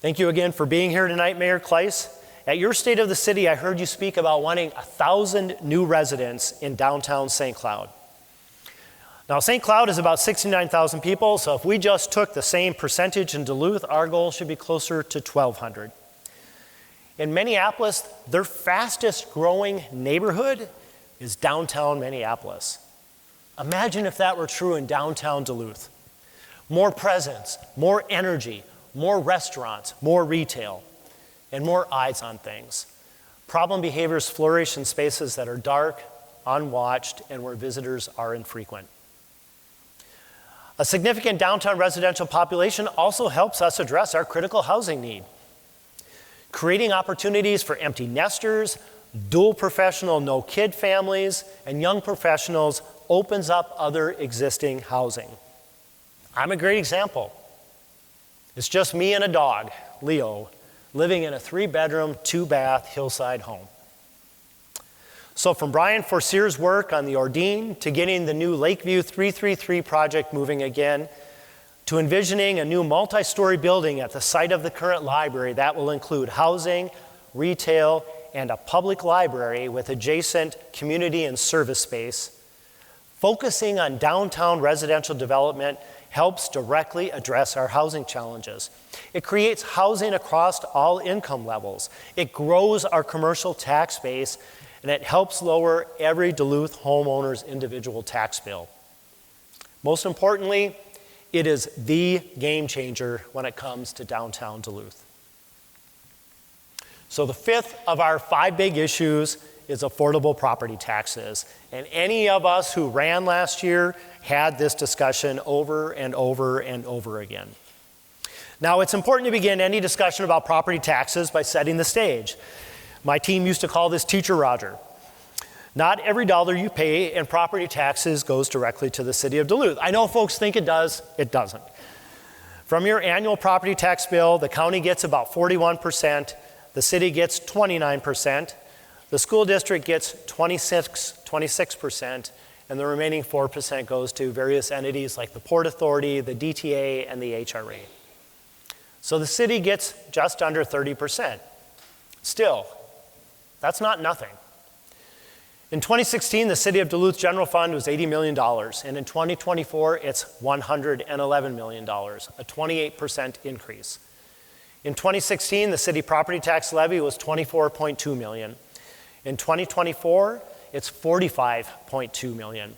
Thank you again for being here tonight, Mayor Kleiss. At your State of the City, I heard you speak about wanting 1,000 new residents in downtown St. Cloud. Now, St. Cloud is about 69,000 people, so if we just took the same percentage in Duluth, our goal should be closer to 1,200. In Minneapolis, their fastest growing neighborhood is downtown Minneapolis. Imagine if that were true in downtown Duluth. More presence, more energy, more restaurants, more retail, and more eyes on things. Problem behaviors flourish in spaces that are dark, unwatched, and where visitors are infrequent. A significant downtown residential population also helps us address our critical housing need. Creating opportunities for empty nesters, dual professional no-kid families, and young professionals opens up other existing housing. I'm a great example. It's just me and a dog, Leo, living in a 3-bedroom, 2-bath hillside home. So from Brian Forcier's work on the Ordine to getting the new Lakeview 333 project moving again, to envisioning a new multi-story building at the site of the current library that will include housing, retail, and a public library with adjacent community and service space, focusing on downtown residential development helps directly address our housing challenges. It creates housing across all income levels. It grows our commercial tax base, and it helps lower every Duluth homeowner's individual tax bill. Most importantly, it is the game changer when it comes to downtown Duluth. So the fifth of our 5 big issues is affordable property taxes. And any of us who ran last year had this discussion over and over and over again. Now, it's important to begin any discussion about property taxes by setting the stage. My team used to call this Teacher Roger. Not every dollar you pay in property taxes goes directly to the city of Duluth. I know folks think it does, it doesn't. From your annual property tax bill, the county gets about 41%, the city gets 29%, the school district gets 26%, and the remaining 4% goes to various entities like the Port Authority, the DTA, and the HRA. So the city gets just under 30%. Still, that's not nothing. In 2016, the City of Duluth General Fund was $80 million, and in 2024, it's $111 million, a 28% increase. In 2016, the city property tax levy was $24.2 million. In 2024, it's $45.2 million.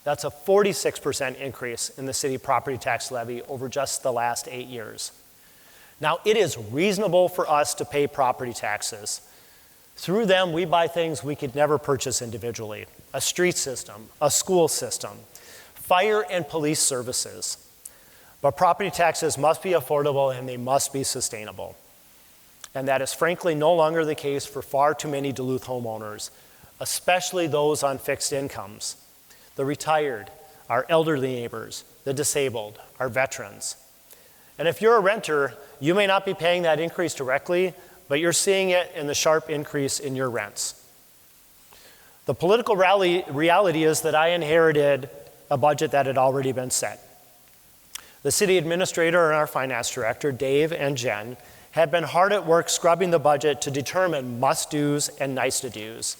That's a 46% increase in the city property tax levy over just the last 8 years. Now, it is reasonable for us to pay property taxes. Through them, we buy things we could never purchase individually: a street system, a school system, fire and police services. But property taxes must be affordable and they must be sustainable. And that is frankly no longer the case for far too many Duluth homeowners, especially those on fixed incomes, the retired, our elderly neighbors, the disabled, our veterans. And if you're a renter, you may not be paying that increase directly, but you're seeing it in the sharp increase in your rents. The political reality is that I inherited a budget that had already been set. The city administrator and our finance director, Dave and Jen, had been hard at work scrubbing the budget to determine must-dos and nice-to-dos.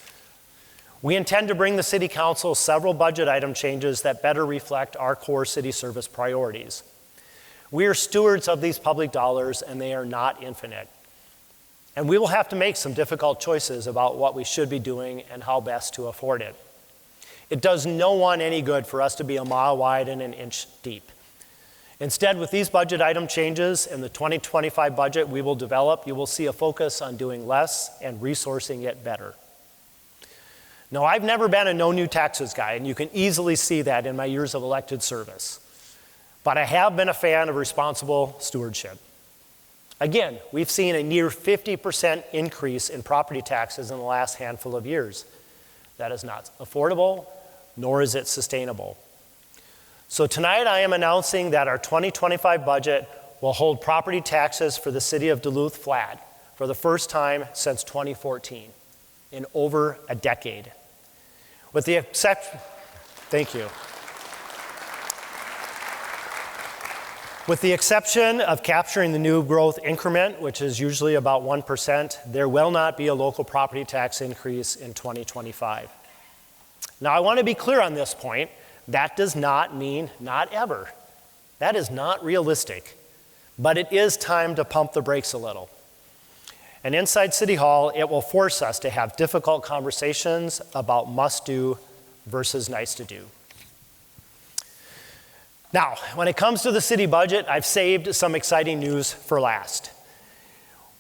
We intend to bring the city council several budget item changes that better reflect our core city service priorities. We are stewards of these public dollars, and they are not infinite. And we will have to make some difficult choices about what we should be doing and how best to afford it. It does no one any good for us to be a mile wide and an inch deep. Instead, with these budget item changes in the 2025 budget we will develop, you will see a focus on doing less and resourcing it better. Now, I've never been a no new taxes guy, and you can easily see that in my years of elected service. But I have been a fan of responsible stewardship. Again, we've seen a near 50% increase in property taxes in the last handful of years. That is not affordable, nor is it sustainable. So tonight I am announcing that our 2025 budget will hold property taxes for the city of Duluth flat for the first time since 2014, in over a decade. With the exception, thank you. With the exception of capturing the new growth increment, which is usually about 1%, there will not be a local property tax increase in 2025. Now, I want to be clear on this point. That does not mean not ever. That is not realistic. But it is time to pump the brakes a little. And inside City Hall, it will force us to have difficult conversations about must-do versus nice-to-do. Now, when it comes to the city budget, I've saved some exciting news for last.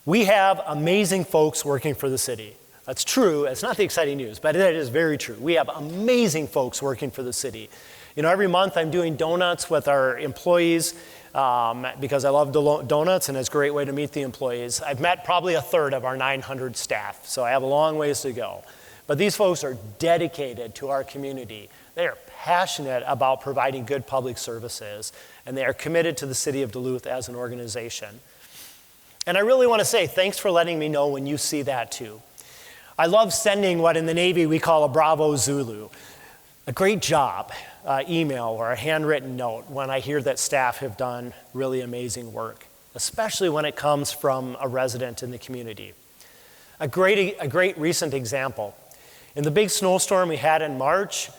We have amazing folks working for the city. That's true. It's not the exciting news, but it is very true. We have amazing folks working for the city. You know, every month I'm doing donuts with our employees because I love donuts and it's a great way to meet the employees. I've met probably a third of our 900 staff, so I have a long ways to go. But these folks are dedicated to our community. They are passionate about providing good public services, and they are committed to the city of Duluth as an organization. And I really want to say thanks for letting me know when you see that too. I love sending what in the Navy we call a Bravo Zulu, a great job email or a handwritten note when I hear that staff have done really amazing work, especially when it comes from a resident in the community. A great recent example. In the big snowstorm we had in March,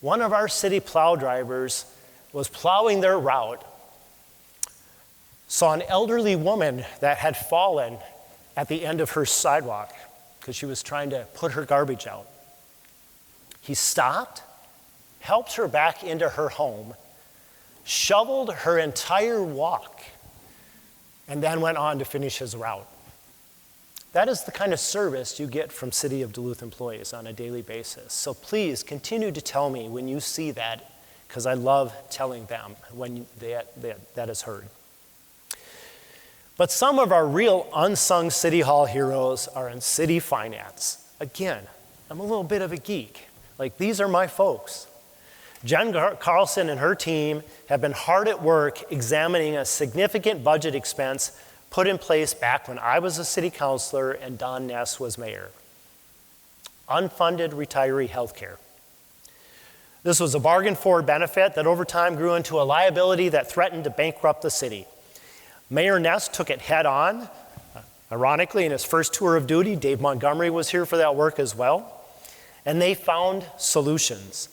one of our city plow drivers was plowing their route, saw an elderly woman that had fallen at the end of her sidewalk because she was trying to put her garbage out. He stopped, helped her back into her home, shoveled her entire walk, and then went on to finish his route. That is the kind of service you get from City of Duluth employees on a daily basis. So please continue to tell me when you see that, because I love telling them when that is heard. But some of our real unsung City Hall heroes are in city finance. Again, I'm a little bit of a geek. Like, these are my folks. Jen Carlson and her team have been hard at work examining a significant budget expense put in place back when I was a city councilor and Don Ness was mayor. Unfunded retiree health care. This was a bargain for benefit that over time grew into a liability that threatened to bankrupt the city. Mayor Ness took it head on. Ironically, in his first tour of duty, Dave Montgomery was here for that work as well. And they found solutions.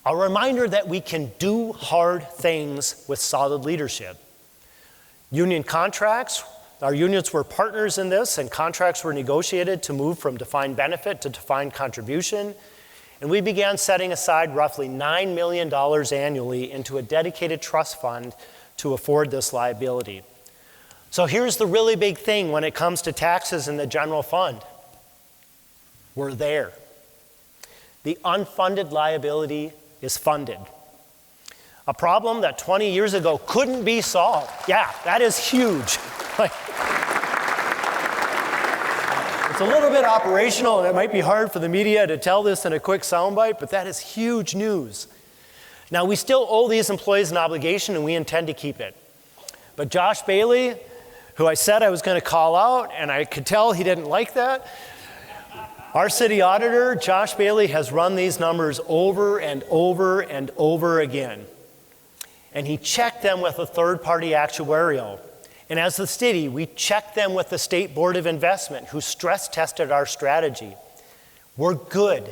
A reminder that we can do hard things with solid leadership. Union contracts, our unions were partners in this, and contracts were negotiated to move from defined benefit to defined contribution. And we began setting aside roughly $9 million annually into a dedicated trust fund to afford this liability. So here's the really big thing when it comes to taxes in the general fund. We're there. The unfunded liability is funded. A problem that 20 years ago couldn't be solved. Yeah, that is huge. It's a little bit operational, and it might be hard for the media to tell this in a quick soundbite, but that is huge news. Now, we still owe these employees an obligation, and we intend to keep it. But Josh Bailey, who I said I was going to call out, and I could tell he didn't like that, our city auditor, Josh Bailey, has run these numbers over and over and over again. And he checked them with a third-party actuarial. And as the city, we checked them with the State Board of Investment, who stress-tested our strategy. We're good.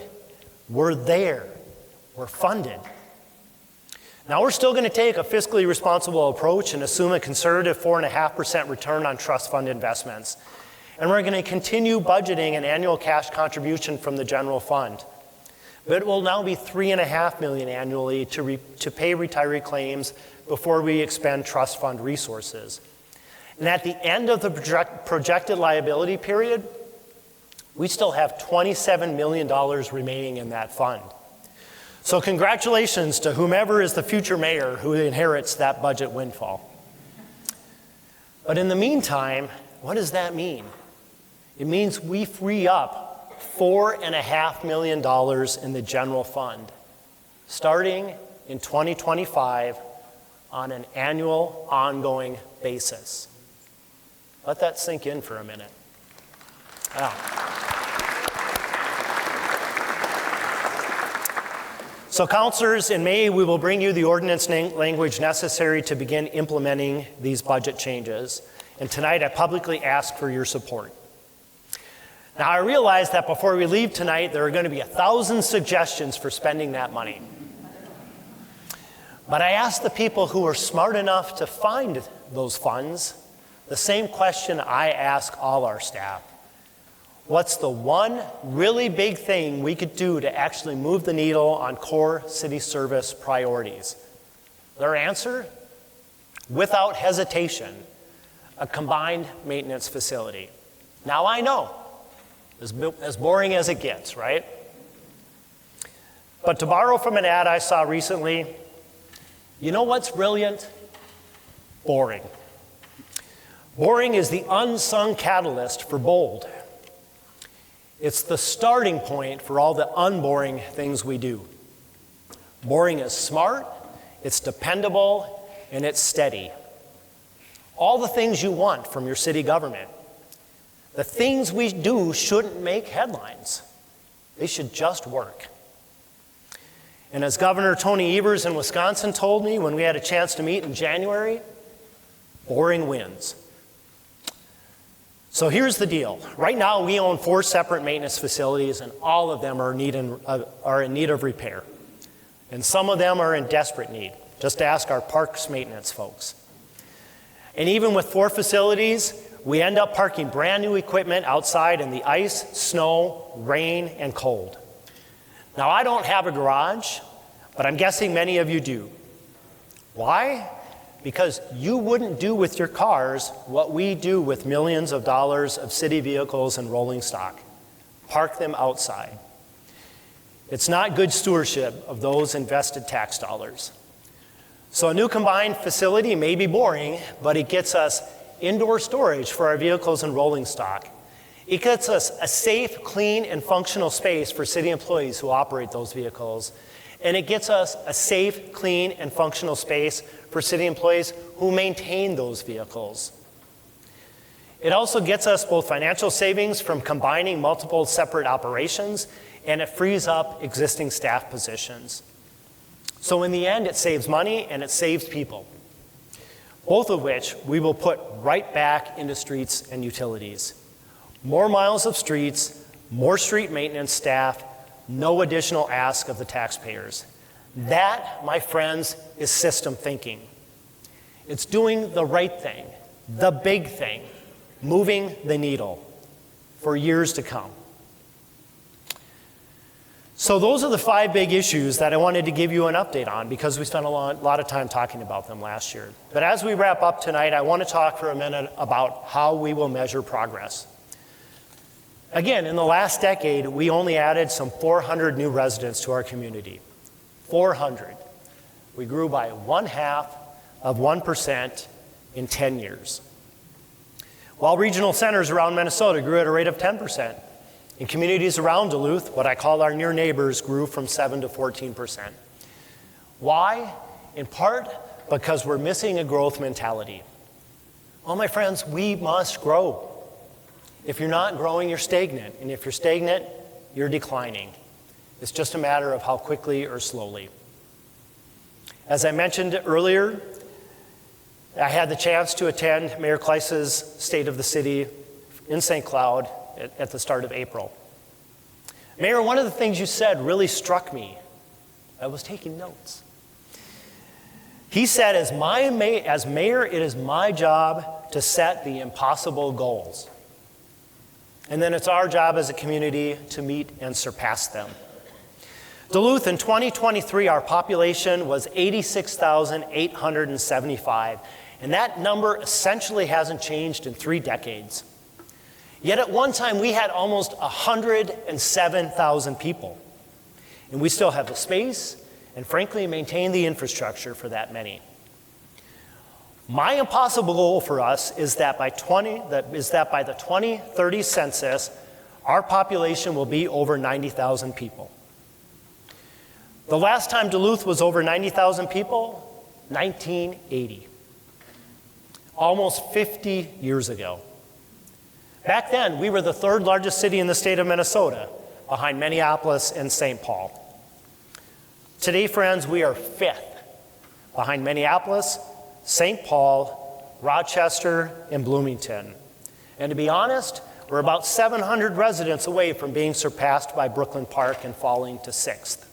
We're there. We're funded. Now, we're still going to take a fiscally responsible approach and assume a conservative 4.5% return on trust fund investments. And we're going to continue budgeting an annual cash contribution from the general fund. but it will now be $3.5 million annually to pay retiree claims before we expend trust fund resources. And at the end of the projected liability period, we still have $27 million remaining in that fund. So congratulations to whomever is the future mayor who inherits that budget windfall. But in the meantime, what does that mean? It means we free up $4.5 million in the general fund, starting in 2025 on an annual, ongoing basis. Let that sink in for a minute. Wow. So councilors, in May, we will bring you the ordinance language necessary to begin implementing these budget changes. And tonight, I publicly ask for your support. Now, I realize that before we leave tonight, there are going to be 1,000 suggestions for spending that money. But I ask the people who are smart enough to find those funds the same question I ask all our staff. What's the one really big thing we could do to actually move the needle on core city service priorities? Their answer? Without hesitation, a combined maintenance facility. Now I know, as boring as it gets, right? But to borrow from an ad I saw recently, you know what's brilliant? Boring. Boring is the unsung catalyst for bold. It's the starting point for all the unboring things we do. Boring is smart, it's dependable, and it's steady. All the things you want from your city government. The things we do shouldn't make headlines. They should just work. And as Governor Tony Evers in Wisconsin told me when we had a chance to meet in January, boring wins. So here's the deal. Right now, we own 4 separate maintenance facilities, and all of them are in need of repair. And some of them are in desperate need. Just ask our parks maintenance folks. And even with 4 facilities, we end up parking brand new equipment outside in the ice, snow, rain, and cold. Now, I don't have a garage, but I'm guessing many of you do. Why? Because you wouldn't do with your cars what we do with millions of dollars of city vehicles and rolling stock. Park them outside. It's not good stewardship of those invested tax dollars. So a new combined facility may be boring, but it gets us indoor storage for our vehicles and rolling stock. It gets us a safe, clean, and functional space for city employees who operate those vehicles. And it gets us a safe, clean, and functional space for city employees who maintain those vehicles. It also gets us both financial savings from combining multiple separate operations, and it frees up existing staff positions. So in the end, it saves money and it saves people, both of which we will put right back into streets and utilities. More miles of streets, more street maintenance staff, no additional ask of the taxpayers. That, my friends, is system thinking. It's doing the right thing, the big thing, moving the needle for years to come. So those are the 5 big issues that I wanted to give you an update on because we spent a lot of time talking about them last year. But as we wrap up tonight, I want to talk for a minute about how we will measure progress. Again, in the last decade, we only added some 400 new residents to our community. 400. We grew by 0.5% in 10 years. While regional centers around Minnesota grew at a rate of 10%. In communities around Duluth, what I call our near neighbors grew from 7 to 14%. Why? In part because we're missing a growth mentality. Well, my friends, we must grow. If you're not growing, you're stagnant. And if you're stagnant, you're declining. It's just a matter of how quickly or slowly. As I mentioned earlier, I had the chance to attend Mayor Kleiss's State of the City in St. Cloud at the start of April. Mayor, one of the things you said really struck me. I was taking notes. He said, as mayor, it is my job to set the impossible goals. And then it's our job as a community to meet and surpass them. Duluth, in 2023, our population was 86,875, and that number essentially hasn't changed in 3 decades. Yet at one time, we had almost 107,000 people, and we still have the space and, frankly, maintain the infrastructure for that many. My impossible goal for us is that by the 2030 census, our population will be over 90,000 people. The last time Duluth was over 90,000 people, 1980. Almost 50 years ago. Back then, we were the 3rd largest city in the state of Minnesota, behind Minneapolis and St. Paul. Today, friends, we are 5th, behind Minneapolis, St. Paul, Rochester, and Bloomington. And to be honest, we're about 700 residents away from being surpassed by Brooklyn Park and falling to 6th.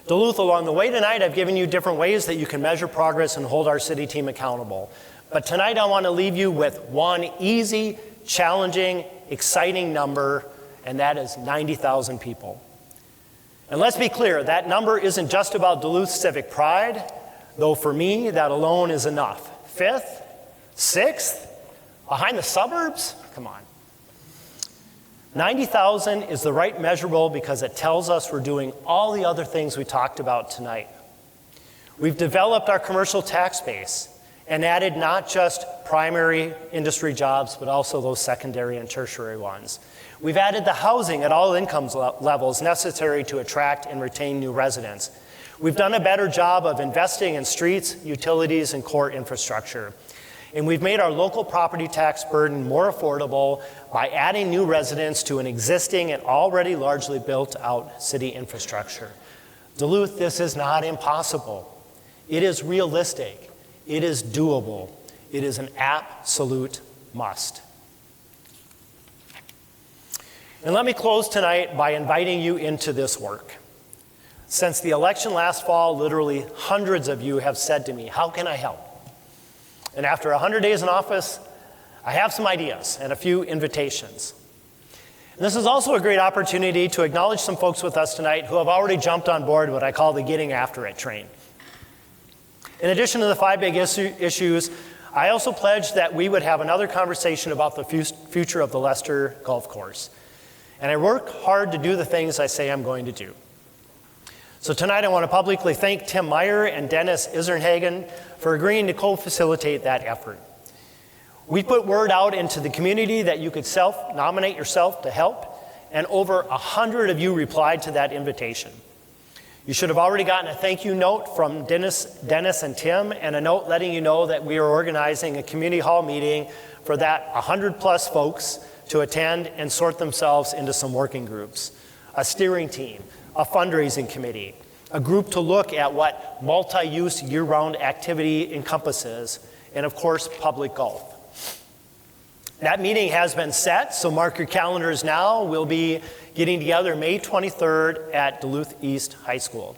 Duluth, along the way tonight, I've given you different ways that you can measure progress and hold our city team accountable. But tonight I want to leave you with one easy, challenging, exciting number, and that is 90,000 people. And let's be clear, that number isn't just about Duluth's civic pride, though for me, that alone is enough. 5th? 6th? Behind the suburbs? Come on. 90,000 is the right measurable because it tells us we're doing all the other things we talked about tonight. We've developed our commercial tax base and added not just primary industry jobs, but also those secondary and tertiary ones. We've added the housing at all income levels necessary to attract and retain new residents. We've done a better job of investing in streets, utilities, and core infrastructure. And we've made our local property tax burden more affordable by adding new residents to an existing and already largely built out city infrastructure. Duluth, this is not impossible. It is realistic. It is doable. It is an absolute must. And let me close tonight by inviting you into this work. Since the election last fall, literally hundreds of you have said to me, "How can I help?" And after 100 days in office, I have some ideas and a few invitations. And this is also a great opportunity to acknowledge some folks with us tonight who have already jumped on board what I call the getting after it train. In addition to the 5 big issues, I also pledged that we would have another conversation about the future of the Lester Golf Course. And I work hard to do the things I say I'm going to do. So tonight I want to publicly thank Tim Meyer and Dennis Isernhagen for agreeing to co-facilitate that effort. We put word out into the community that you could self-nominate yourself to help, and over 100 of you replied to that invitation. You should have already gotten a thank you note from Dennis and Tim, and a note letting you know that we are organizing a community hall meeting for that 100 plus folks to attend and sort themselves into some working groups, a steering team, a fundraising committee, a group to look at what multi-use year-round activity encompasses, and of course, public golf. That meeting has been set, so mark your calendars now. We'll be getting together May 23rd at Duluth East High School.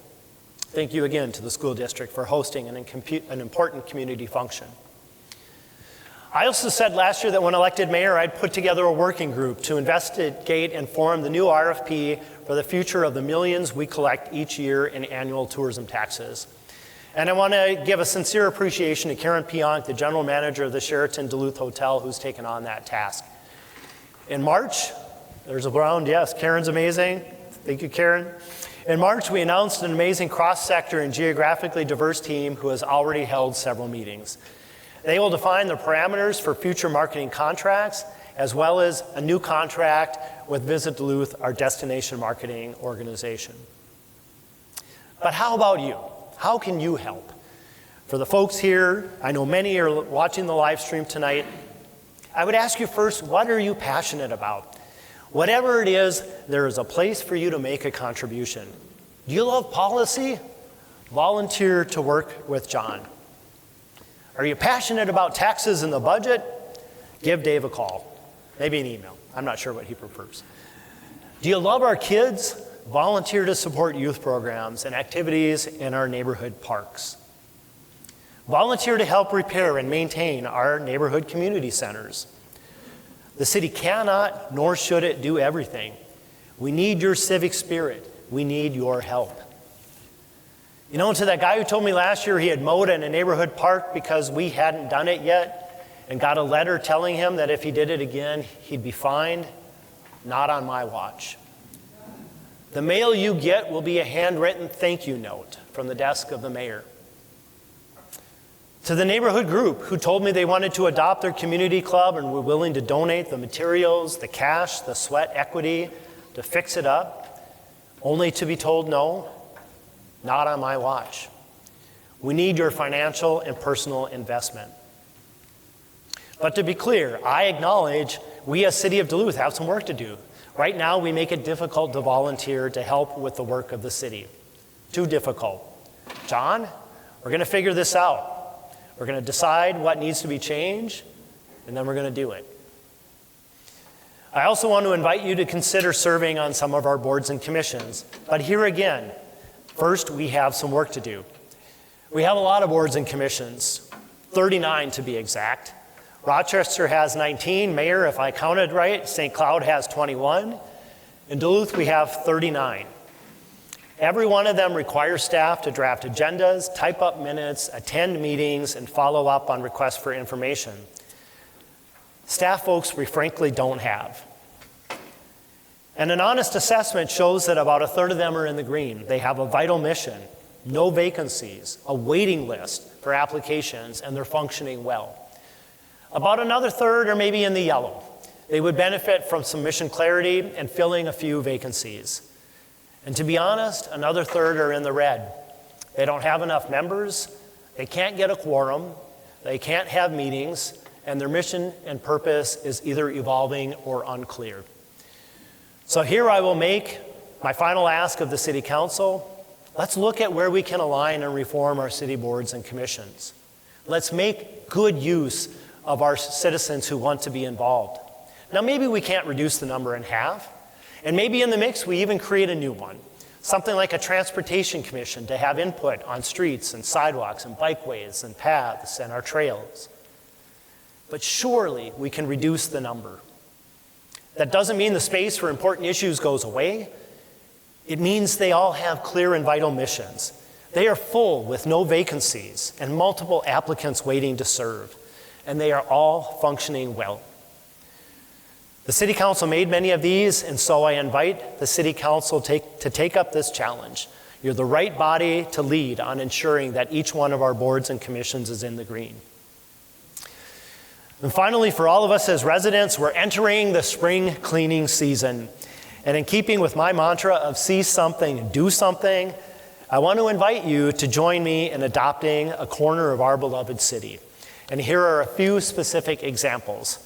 Thank you again to the school district for hosting an important community function. I also said last year that when elected mayor, I'd put together a working group to investigate and form the new RFP for the future of the millions we collect each year in annual tourism taxes. And I want to give a sincere appreciation to Karen Pionk, the general manager of the Sheraton Duluth Hotel, who's taken on that task. In March, there's a round, yes, Karen's amazing. Thank you, Karen. In March, we announced an amazing cross-sector and geographically diverse team who has already held several meetings. They will define the parameters for future marketing contracts, as well as a new contract with Visit Duluth, our destination marketing organization. But how about you? How can you help? For the folks here, I know many are watching the live stream tonight, I would ask you first, what are you passionate about? Whatever it is, there is a place for you to make a contribution. Do you love policy? Volunteer to work with John. Are you passionate about taxes and the budget? Give Dave a call, maybe an email. I'm not sure what he prefers. Do you love our kids? Volunteer to support youth programs and activities in our neighborhood parks. Volunteer to help repair and maintain our neighborhood community centers. The city cannot, nor should it, do everything. We need your civic spirit, We need your help. You know, to that guy who told me last year he had mowed in a neighborhood park because we hadn't done it yet and got a letter telling him that if he did it again, he'd be fined, not on my watch. The mail you get will be a handwritten thank you note from the desk of the mayor. To the neighborhood group who told me they wanted to adopt their community club and were willing to donate the materials, the cash, the sweat equity to fix it up, only to be told no, not on my watch. We need your financial and personal investment. But to be clear, I acknowledge we as City of Duluth have some work to do. Right now, we make it difficult to volunteer to help with the work of the city. Too difficult. John, we're going to figure this out. We're going to decide what needs to be changed, and then we're going to do it. I also want to invite you to consider serving on some of our boards and commissions. But here again, first, we have some work to do. We have a lot of boards and commissions, 39 to be exact. Rochester has 19, Mayor, if I counted right. St. Cloud has 21. In Duluth, we have 39. Every one of them requires staff to draft agendas, type up minutes, attend meetings, and follow up on requests for information. Staff folks we frankly don't have. And an honest assessment shows that about a third of them are in the green. They have a vital mission, no vacancies, a waiting list for applications, and they're functioning well. About another third are maybe in the yellow. They would benefit from some mission clarity and filling a few vacancies. And to be honest, another third are in the red. They don't have enough members, they can't get a quorum, they can't have meetings, and their mission and purpose is either evolving or unclear. So here I will make my final ask of the City Council. Let's look at where we can align and reform our city boards and commissions. Let's make good use of our citizens who want to be involved. Now maybe we can't reduce the number in half, and maybe in the mix we even create a new one, something like a transportation commission to have input on streets and sidewalks and bikeways and paths and our trails. But surely we can reduce the number. That doesn't mean the space for important issues goes away. It means they all have clear and vital missions. They are full with no vacancies and multiple applicants waiting to serve, and they are all functioning well. The City Council made many of these, and so I invite the City Council to take up this challenge. You're the right body to lead on ensuring that each one of our boards and commissions is in the green. And finally, for all of us as residents, we're entering the spring cleaning season. And in keeping with my mantra of see something, do something, I want to invite you to join me in adopting a corner of our beloved city. And here are a few specific examples.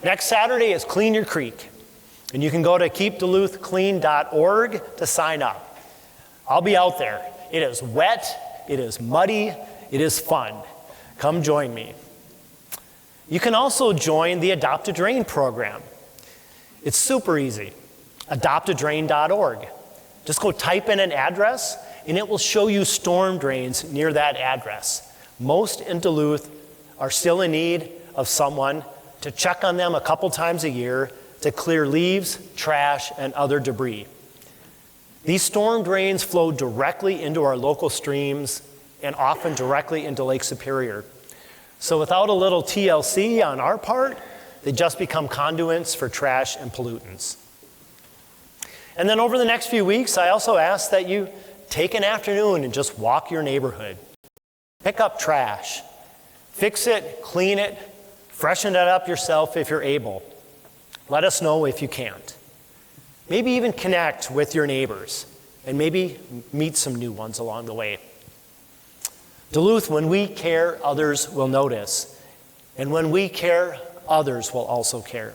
Next Saturday is Clean Your Creek, and you can go to keepduluthclean.org to sign up. I'll be out there. It is wet, it is muddy, it is fun. Come join me. You can also join the Adopt a Drain program. It's super easy. adoptadrain.org. Just go type in an address, and it will show you storm drains near that address. Most in Duluth are still in need of someone to check on them a couple times a year to clear leaves, trash, and other debris. These storm drains flow directly into our local streams and often directly into Lake Superior. So without a little TLC on our part, they just become conduits for trash and pollutants. And then over the next few weeks, I also ask that you take an afternoon and just walk your neighborhood. Pick up trash. Fix it, clean it, freshen it up yourself if you're able. Let us know if you can't. Maybe even connect with your neighbors and maybe meet some new ones along the way. Duluth, when we care, others will notice. And when we care, others will also care.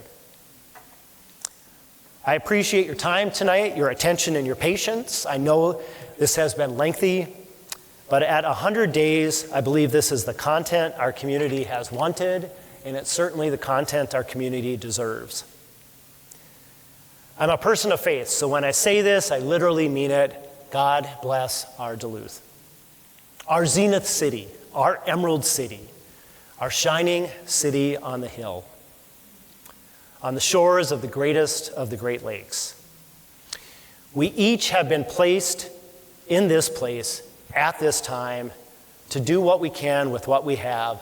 I appreciate your time tonight, your attention and your patience. I know this has been lengthy, but at 100 days, I believe this is the content our community has wanted, and it's certainly the content our community deserves. I'm a person of faith, so when I say this, I literally mean it. God bless our Duluth. Our zenith city, our emerald city, our shining city on the hill, on the shores of the greatest of the Great Lakes. We each have been placed in this place at this time to do what we can with what we have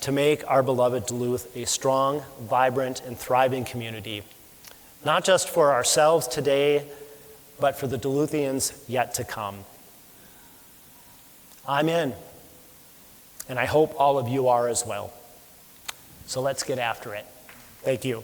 to make our beloved Duluth a strong, vibrant, and thriving community, not just for ourselves today, but for the Duluthians yet to come. I'm in, and I hope all of you are as well. So let's get after it. Thank you.